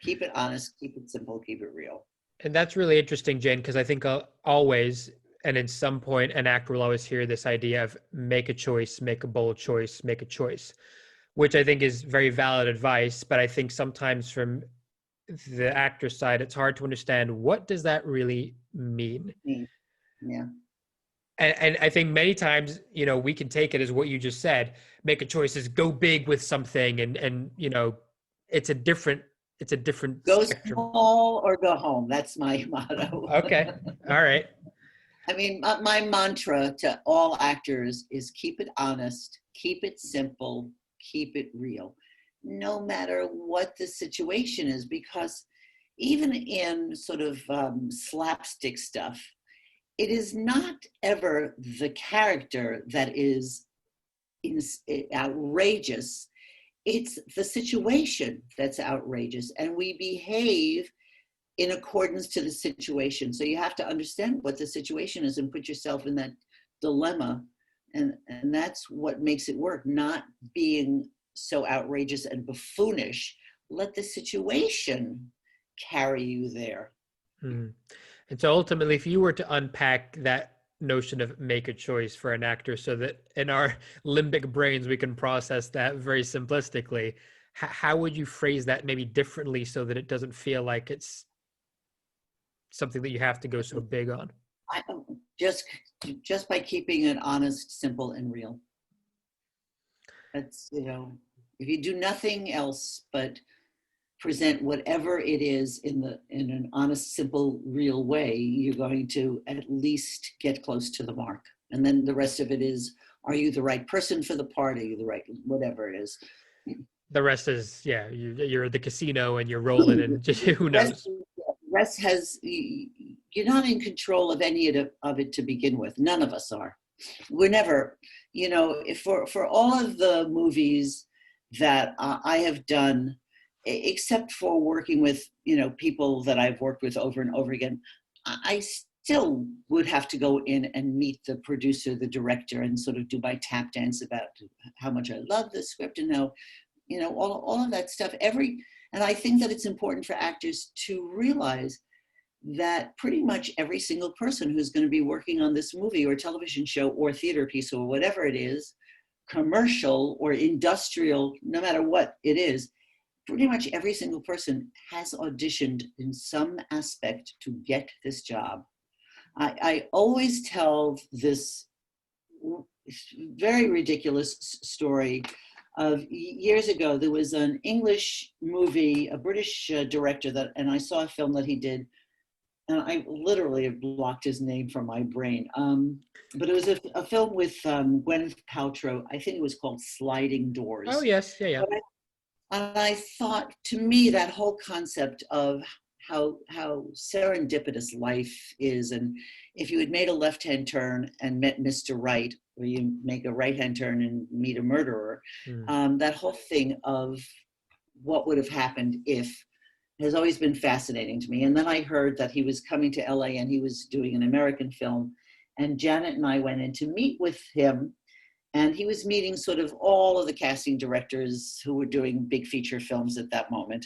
keep it honest, keep it simple, keep it real. And that's really interesting, Jane, because I think always, and in some point, an actor will always hear this idea of make a choice, make a bold choice, make a choice, which I think is very valid advice. But I think sometimes from the actor's side, it's hard to understand what does that really mean. Yeah. And I think many times, we can take it as what you just said, make a choice is go big with something. And it's a different Go spectrum. small or go home. That's my motto. Okay. All right. I mean, my mantra to all actors is keep it honest, keep it simple, keep it real, no matter what the situation is, because even in sort of slapstick stuff, it is not ever the character that is outrageous. It's the situation that's outrageous, and we behave in accordance to the situation. So you have to understand what the situation is and put yourself in that dilemma. And that's what makes it work, not being so outrageous and buffoonish. Let the situation carry you there. Mm. And so ultimately, if you were to unpack that notion of make a choice for an actor so that in our limbic brains we can process that very simplistically, how would you phrase that maybe differently so that it doesn't feel like it's something that you have to go so big on? Just by keeping it honest, simple, and real. That's, if you do nothing else but present whatever it is in an honest, simple, real way, you're going to at least get close to the mark. And then the rest of it is, are you the right person for the part? Are you the right, whatever it is. The rest is, you're at the casino and you're rolling and just who knows. Rest has, you're not in control of any of it to begin with. None of us are. We're never, for all of the movies that I have done, except for working with, people that I've worked with over and over again, I still would have to go in and meet the producer, the director, and sort of do my tap dance about how much I love the script and how, all of that stuff. And I think that it's important for actors to realize that pretty much every single person who's going to be working on this movie or television show or theater piece or whatever it is, commercial or industrial, no matter what it is, pretty much every single person has auditioned in some aspect to get this job. I always tell this very ridiculous story of years ago. There was an English movie, a British director and I saw a film that he did, and I literally have blocked his name from my brain. But it was a film with Gwyneth Paltrow. I think it was called Sliding Doors. Oh, yes. Yeah. And I thought, to me, that whole concept of how serendipitous life is, and if you had made a left-hand turn and met Mr. Right, or you make a right-hand turn and meet a murderer, that whole thing of what would have happened if has always been fascinating to me. And then I heard that he was coming to LA and he was doing an American film, and Janet and I went in to meet with him. And he was meeting sort of all of the casting directors who were doing big feature films at that moment.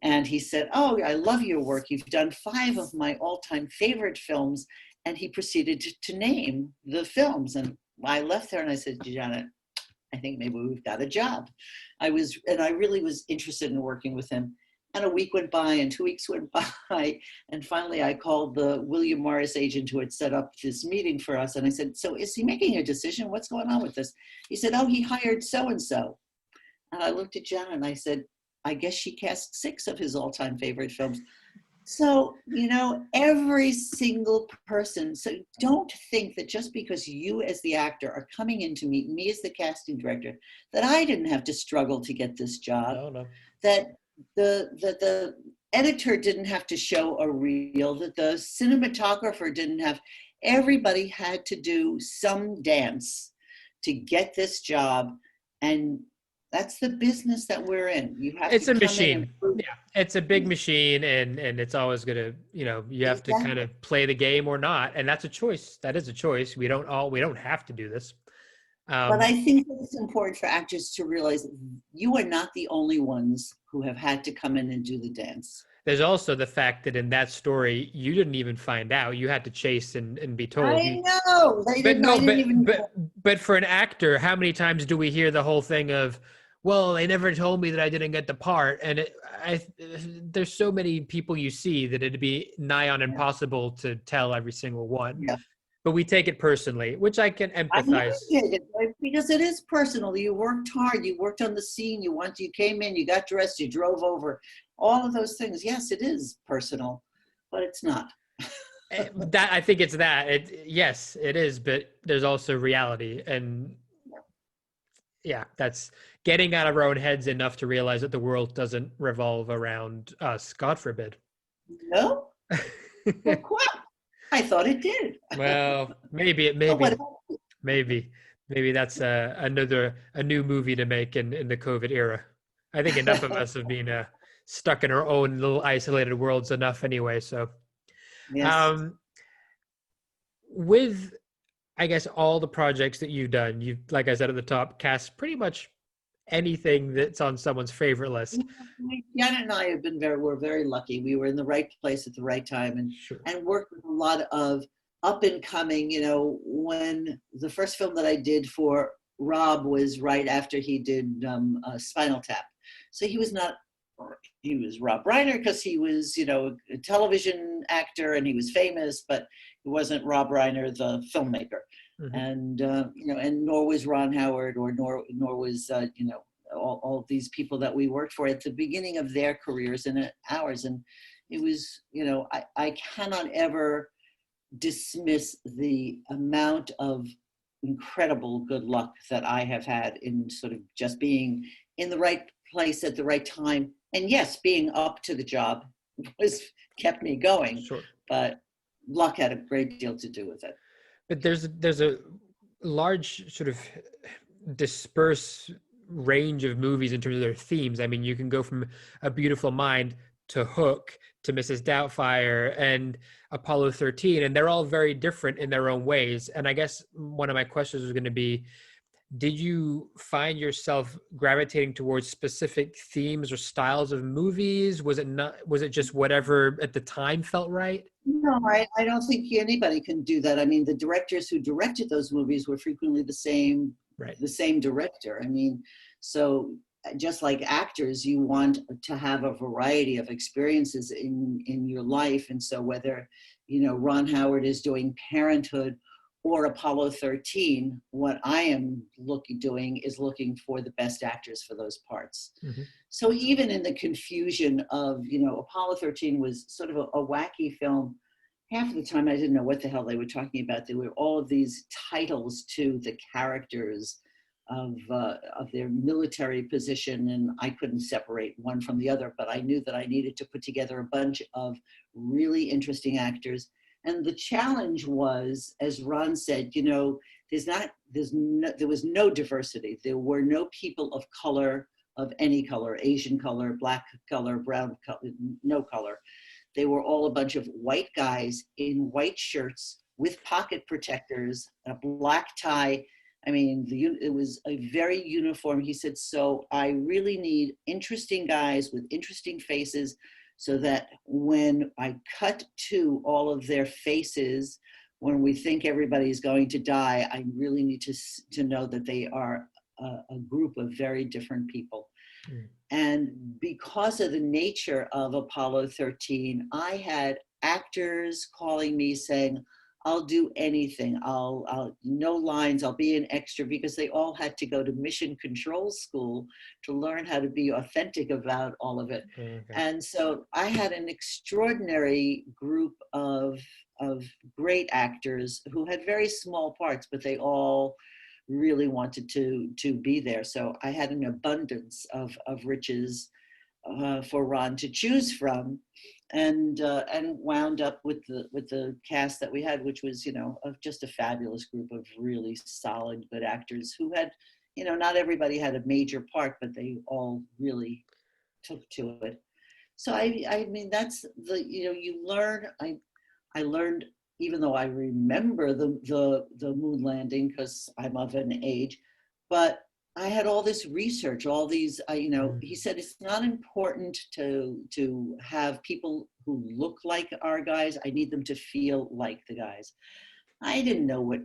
And he said, "Oh, I love your work. You've done 5 of my all-time favorite films." And he proceeded to name the films. And I left there and I said, Janet, I think maybe we've got a job. I really was interested in working with him. And a week went by and 2 weeks went by. And finally I called the William Morris agent who had set up this meeting for us. And I said, so is he making a decision? What's going on with this? He said, oh, he hired so-and-so. And I looked at Janet and I said, I guess she cast 6 of his all-time favorite films. So, every single person. So don't think that just because you as the actor are coming in to meet me as the casting director, that I didn't have to struggle to get this job. No. That the editor didn't have to show a reel, that the cinematographer didn't have. Everybody had to do some dance to get this job. And that's the business that we're in. You have It's to a come machine. in Yeah, it's a big machine, and it's always gonna, you have to kind of play the game or not, and that's a choice. That is a choice. We don't have to do this. But I think that it's important for actors to realize that you are not the only ones who have had to come in and do the dance. There's also the fact that in that story, you didn't even find out. You had to chase and be told. I know. They But didn't, no, I didn't even but for an actor, how many times do we hear the whole thing of, well, they never told me that I didn't get the part, and there's so many people you see that it'd be nigh on impossible to tell every single one. Yeah. But we take it personally, which I can empathize. I did it, right? Because it is personal. You worked hard. You worked on the scene. You came in. You got dressed. You drove over. All of those things. Yes, it is personal, but it's not. That I think it's that. Yes, it is, but there's also reality, and yeah, that's getting out of our own heads enough to realize that the world doesn't revolve around us. God forbid. No. Well, quite. I thought it did. Well, maybe that's a new movie to make in the COVID era. I think enough of us have been stuck in our own little isolated worlds enough anyway. So, Yes. with, I guess, all the projects that you've done, you've, like I said at the top, cast pretty much anything that's on someone's favorite list. Janet and I we're very lucky. We were in the right place at the right time and worked with a lot of up and coming, when the first film that I did for Rob was right after he did Spinal Tap. So he was Rob Reiner because he was, a television actor and he was famous, but he wasn't Rob Reiner, the filmmaker. Mm-hmm. And, and nor was Ron Howard nor was, all of these people that we worked for at the beginning of their careers and ours. And it was, I cannot ever dismiss the amount of incredible good luck that I have had in sort of just being in the right place at the right time. And yes, being up to the job kept me going, sure. But luck had a great deal to do with it. But there's a large sort of dispersed range of movies in terms of their themes. I mean, you can go from A Beautiful Mind to Hook to Mrs. Doubtfire and Apollo 13, and they're all very different in their own ways. And I guess one of my questions was going to be, did you find yourself gravitating towards specific themes or styles of movies? Was it just whatever at the time felt right? No, I don't think anybody can do that. I mean, the directors who directed those movies were frequently the same director. I mean, so just like actors, you want to have a variety of experiences in your life. And so whether, Ron Howard is doing Parenthood or Apollo 13, what I am doing is looking for the best actors for those parts. Mm-hmm. So even in the confusion of, Apollo 13 was sort of a wacky film. Half of the time I didn't know what the hell they were talking about. There were all of these titles to the characters of their military position, and I couldn't separate one from the other, but I knew that I needed to put together a bunch of really interesting actors. And the challenge was, as Ron said, there was no diversity. There were no people of color, of any color, Asian color, black color, brown color, no color. They were all a bunch of white guys in white shirts with pocket protectors, a black tie. I mean, it was a very uniform. He said, so I really need interesting guys with interesting faces so that when I cut to all of their faces when we think everybody's going to die, I really need to know that they are a group of very different people. Mm. And because of the nature of Apollo 13, I had actors calling me saying, I'll do anything. I'll no lines. I'll be an extra, because they all had to go to mission control school to learn how to be authentic about all of it. Okay. And so I had an extraordinary group of great actors who had very small parts, but they all really wanted to be there. So I had an abundance of riches for Ron to choose from, and wound up with the cast that we had, which was, you know, just a fabulous group of really solid, good actors who had, you know, not everybody had a major part, but they all really took to it. So I mean, that's the, you know, you learn. I learned, even though I remember the moon landing because I'm of an age, but I had all this research, all these, you know, he said it's not important to have people who look like our guys. I need them to feel like the guys. I didn't know what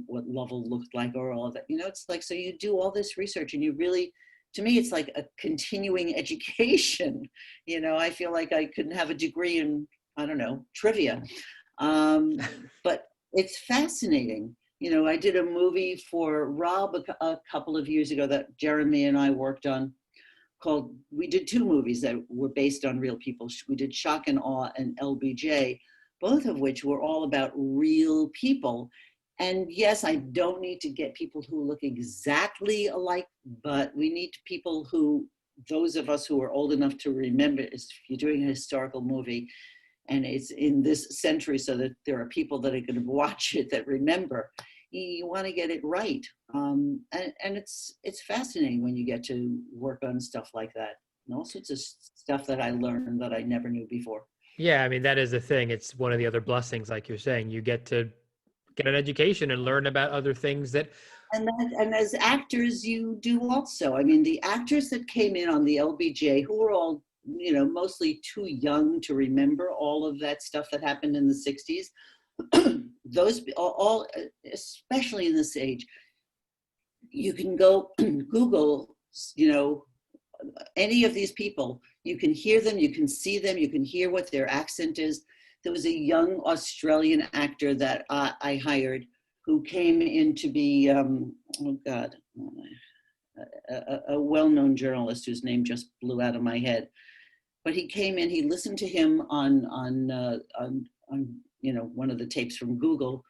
Lovell looked like or all of that. You know, it's like, so you do all this research and you really, to me, it's like a continuing education. You know, I feel like I couldn't have a degree in, I don't know, trivia. But it's fascinating. You know, I did a movie for Rob a couple of years ago that Jeremy and I worked on called, we did two movies that were based on real people. We did Shock and Awe and LBJ, both of which were all about real people. And yes, I don't need to get people who look exactly alike, but we need people who, those of us who are old enough to remember, if you're doing a historical movie, and it's in this century so that there are people that are going to watch it that remember, you want to get it right. And it's fascinating when you get to work on stuff like that. And all sorts of stuff that I learned that I never knew before. Yeah, I mean, that is the thing. It's one of the other blessings, like you're saying. You get to get an education and learn about other things that. And as actors, you do also. I mean, the actors that came in on the LBJ, who were all, you know, mostly too young to remember all of that stuff that happened in the 60s. Those all, especially in this age, you can go Google, you know, any of these people. You can hear them, you can see them, you can hear what their accent is. There was a young Australian actor that I hired who came in to be, oh God, a well-known journalist whose name just blew out of my head. But he came in, he listened to him on you know, one of the tapes from Google,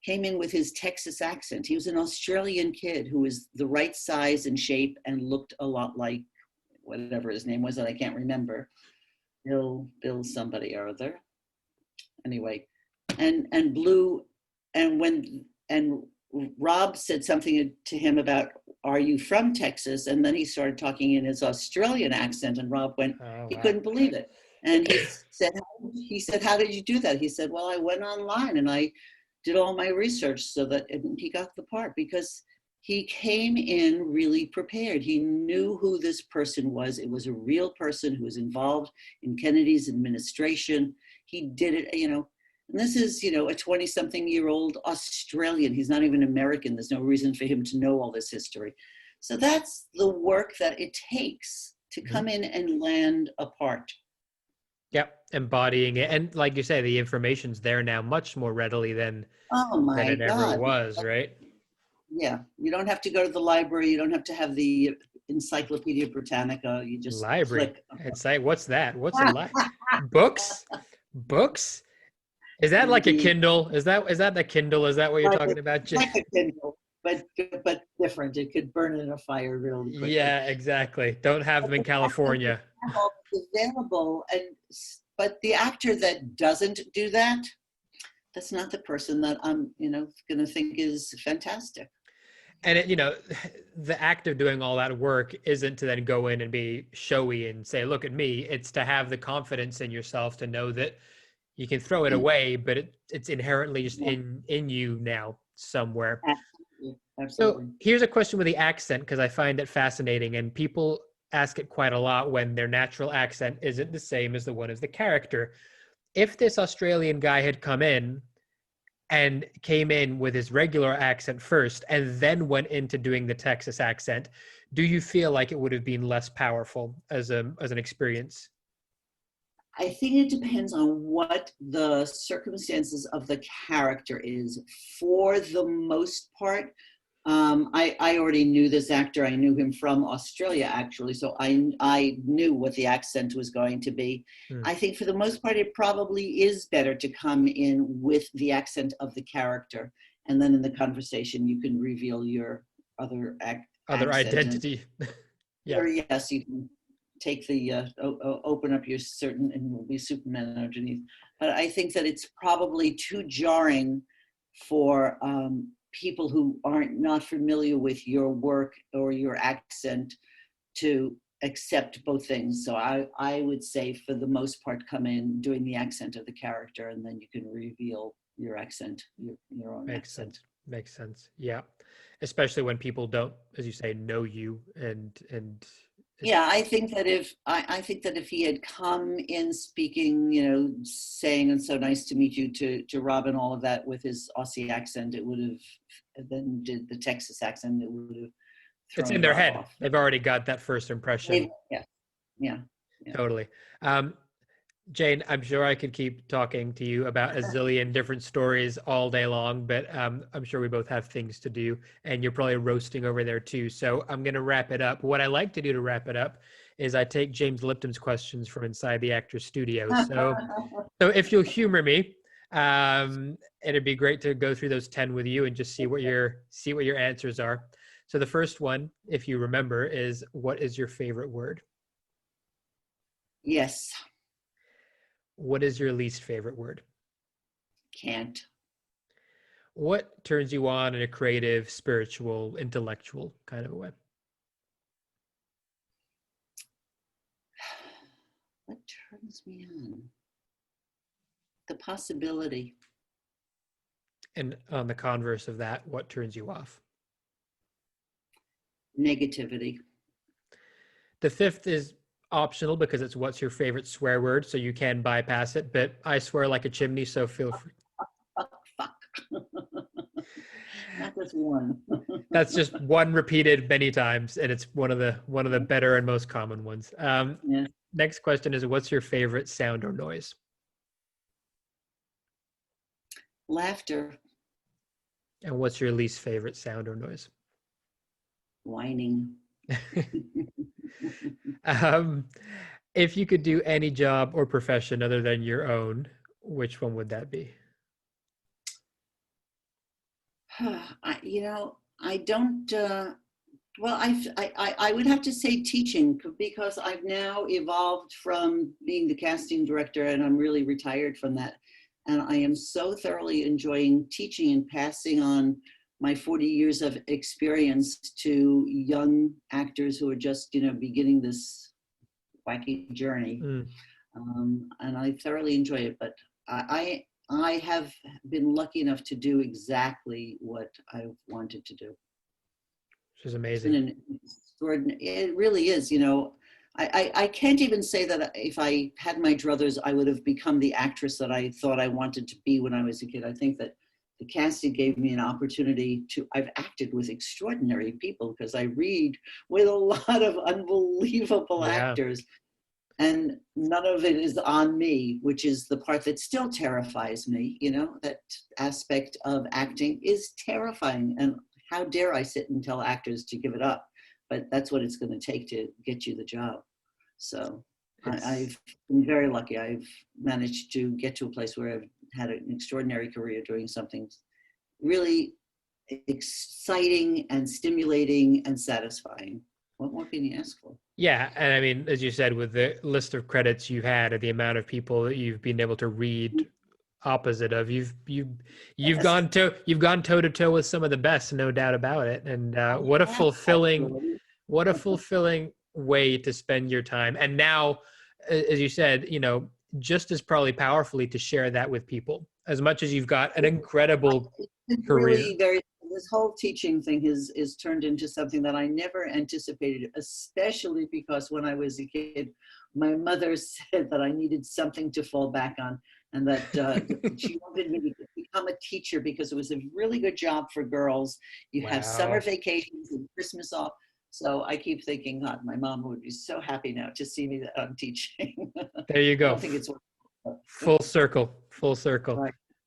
came in with his Texas accent. He was an Australian kid who was the right size and shape and looked a lot like whatever his name was that I can't remember. Bill somebody or other. Anyway, and Rob said something to him about, are you from Texas? And then he started talking in his Australian accent, and Rob went, Oh, he wow. couldn't believe it. And he said, how did you do that? He said, well, I went online and I did all my research so that he got the part, because he came in really prepared. He knew who this person was. It was a real person who was involved in Kennedy's administration. He did it, you know, and this is, you know, a 20-something-year-old Australian. He's not even American. There's no reason for him to know all this history. So that's the work that it takes to come in and land a part. Yep, embodying it. And like you say, the information's there now much more readily than Oh my it ever God. was, right? Yeah, you don't have to go to the library. You don't have to have the Encyclopedia Britannica. You just Library. click. It's like, what's that? What's a books? Books? Is that like a Indeed. Kindle? Is that the Kindle? Is that what you're talking about? Like a Kindle, but different. It could burn in a fire really quickly. Yeah, exactly. Don't have them in California. All available, but the actor that doesn't do that, that's not the person that I'm, you know, going to think is fantastic. And it, you know, the act of doing all that work isn't to then go in and be showy and say, look at me. It's to have the confidence in yourself to know that you can throw it away, but it's inherently just in you now somewhere. Absolutely. Absolutely. So here's a question with the accent, because I find it fascinating, and people ask it quite a lot when their natural accent isn't the same as the one as the character. If this Australian guy had come in, and came in with his regular accent first and then went into doing the Texas accent, do you feel like it would have been less powerful as an experience? I think it depends on what the circumstances of the character is. For the most part, I already knew this actor. I knew him from Australia, actually, so I knew what the accent was going to be. Hmm. I think for the most part, it probably is better to come in with the accent of the character, and then in the conversation, you can reveal your other Other accent. And identity. Yeah. or yes, you can take the open up your certain and will be Superman underneath. But I think that it's probably too jarring for people who aren't not familiar with your work or your accent to accept both things. So I would say for the most part, come in doing the accent of the character, and then you can reveal your accent, your own Makes accent. sense. Makes sense. Yeah. Especially when people don't, as you say, know you and Yeah, I think that I think that if he had come in speaking, saying "and so nice to meet you" to Rob and all of that with his Aussie accent, it would have then did the Texas accent, it would have it's thrown in their Rob head. off. They've already got that first impression. Yeah, yeah, yeah. Totally. Jane, I'm sure I could keep talking to you about a zillion different stories all day long, but I'm sure we both have things to do, and you're probably roasting over there too. So I'm going to wrap it up. What I like to do to wrap it up is I take James Lipton's questions from inside the actor's studio. So if you'll humor me, it'd be great to go through those 10 with you and just see what your answers are. So the first one, if you remember, is what is your favorite word? Yes, What is your least favorite word? can't. What turns you on in a creative, spiritual, intellectual kind of a way? What turns me on? The possibility. And on the converse of that, what turns you off? Negativity. The fifth is optional because it's what's your favorite swear word, so you can bypass it. But I swear like a chimney, so feel free. Fuck. Not just one. That's just one repeated many times, and it's one of the better and most common ones. Yeah. Next question is, what's your favorite sound or noise? Laughter. And what's your least favorite sound or noise? Whining. If you could do any job or profession other than your own, which one would that be? I don't. Well, I would have to say teaching, because I've now evolved from being the casting director, and I'm really retired from that. And I am so thoroughly enjoying teaching and passing on my 40 years of experience to young actors who are just, beginning this wacky journey. Mm. And I thoroughly enjoy it. But I have been lucky enough to do exactly what I've wanted to do. Which is It's been amazing. an extraordinary, it really is, I can't even say that if I had my druthers, I would have become the actress that I thought I wanted to be when I was a kid. I think that the casting gave me an opportunity I've acted with extraordinary people because I read with a lot of unbelievable Yeah. actors. And none of it is on me, which is the part that still terrifies me. That aspect of acting is terrifying. And how dare I sit and tell actors to give it up? But that's what it's going to take to get you the job. So I've been very lucky. I've managed to get to a place where I've had an extraordinary career doing something really exciting and stimulating and satisfying. What more can you ask for? Yeah, and I mean, as you said, with the list of credits you've had and the amount of people that you've been able to read opposite of, you've Yes. gone toe to toe with some of the best, no doubt about it. And what a fulfilling way to spend your time. And now, as you said, just as probably powerfully to share that with people. As much as you've got an incredible It's career. really this whole teaching thing is turned into something that I never anticipated, especially because when I was a kid, my mother said that I needed something to fall back on, and that she wanted me to become a teacher because it was a really good job for girls. You have summer Wow. vacations and Christmas off. So I keep thinking, God, my mom would be so happy now to see me that I'm teaching. There you I go. don't think it's Full circle. Full circle.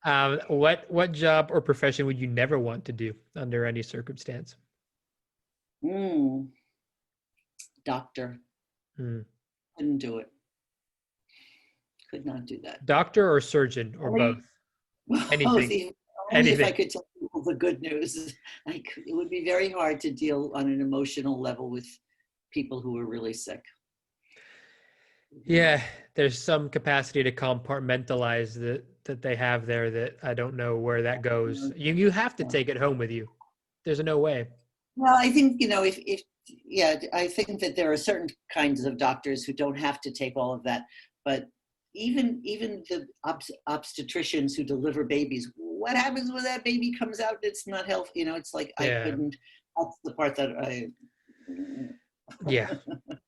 right. What job or profession would you never want to do under any circumstance? Doctor. Hmm. Couldn't do it. Could not do that. Doctor or surgeon or Only, both? oh, Anything. only if I Anything. could tell people the good news. It would be very hard to deal on an emotional level with people who are really sick. Yeah, there's some capacity to compartmentalize that they have there that I don't know where that goes. You have to take it home with you. There's no way. Well, I think, if yeah, I think that there are certain kinds of doctors who don't have to take all of that. But even the obstetricians who deliver babies, what happens when that baby comes out? It's not healthy. It's like I Yeah. couldn't. That's the part that I. Yeah,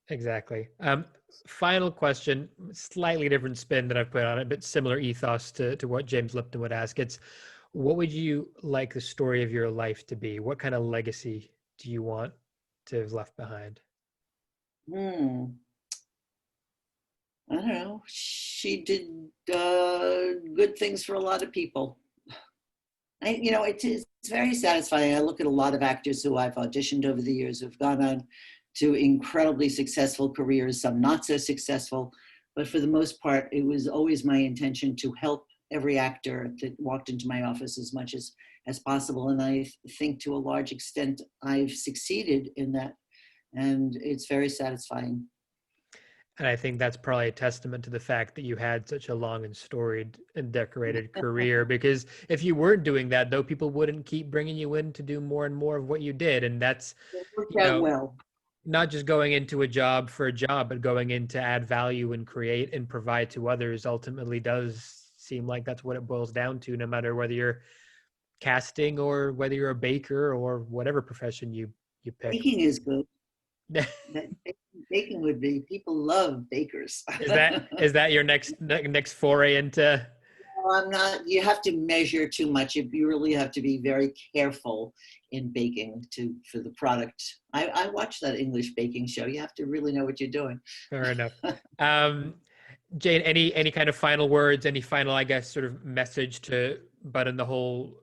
exactly. Final question, slightly different spin that I've put on it, but similar ethos to what James Lipton would ask. It's, what would you like the story of your life to be? What kind of legacy do you want to have left behind? I don't know. She did good things for a lot of people. It's very satisfying. I look at a lot of actors who I've auditioned over the years who've gone on to incredibly successful careers, some not so successful. But for the most part, it was always my intention to help every actor that walked into my office as much as possible. And I think to a large extent, I've succeeded in that. And it's very satisfying. And I think that's probably a testament to the fact that you had such a long and storied and decorated career, because if you weren't doing that, though, people wouldn't keep bringing you in to do more and more of what you did. And that's, It worked out well. not just going into a job for a job, but going in to add value and create and provide to others ultimately does seem like that's what it boils down to, no matter whether you're casting or whether you're a baker or whatever profession you pick. Baking is good. Baking would be, people love bakers. Is that your next foray into? No, I'm not. You have to measure too much. You really have to be very careful in baking for the product. I watch that English baking show. You have to really know what you're doing. Fair enough. Jane, any kind of final words, any final, I guess, sort of message to button the whole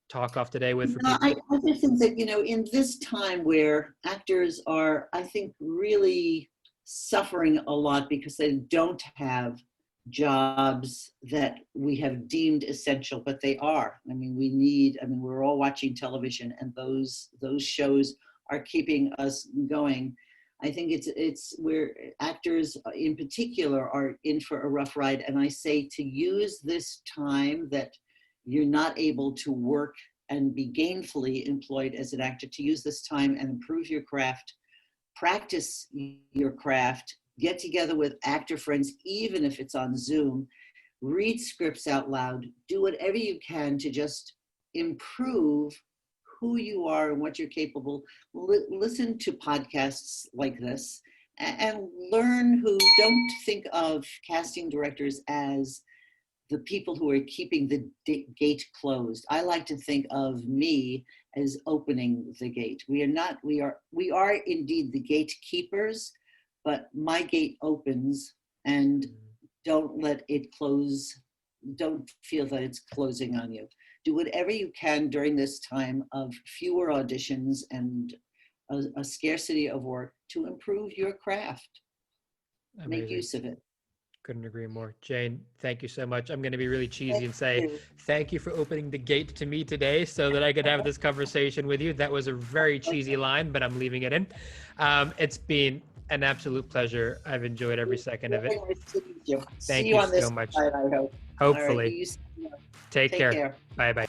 talk off today with for people? I just think that, in this time where actors are, I think, really suffering a lot because they don't have jobs that we have deemed essential, but they are. We're all watching television, and those shows are keeping us going. I think it's where actors in particular are in for a rough ride. And I say to use this time that you're not able to work and be gainfully employed as an actor, to use this time and improve your craft, practice your craft, get together with actor friends, even if it's on Zoom, read scripts out loud, do whatever you can to just improve who you are and what you're capable. Listen to podcasts like this and learn don't think of casting directors as the people who are keeping the gate closed. I like to think of me as opening the gate. We are indeed the gatekeepers, but my gate opens, and don't let it close. Don't feel that it's closing on you. Do whatever you can during this time of fewer auditions and a scarcity of work to improve your craft. Amazing. Make use of it. Couldn't agree more. Jane, thank you so much. I'm going to be really cheesy and say thank you for opening the gate to me today so that I could have this conversation with you. That was a very cheesy line, but I'm leaving it in. It's been an absolute pleasure. I've enjoyed every second of it. Thank you so much. Side, I hope. Hopefully. Right, Take care. Bye-bye.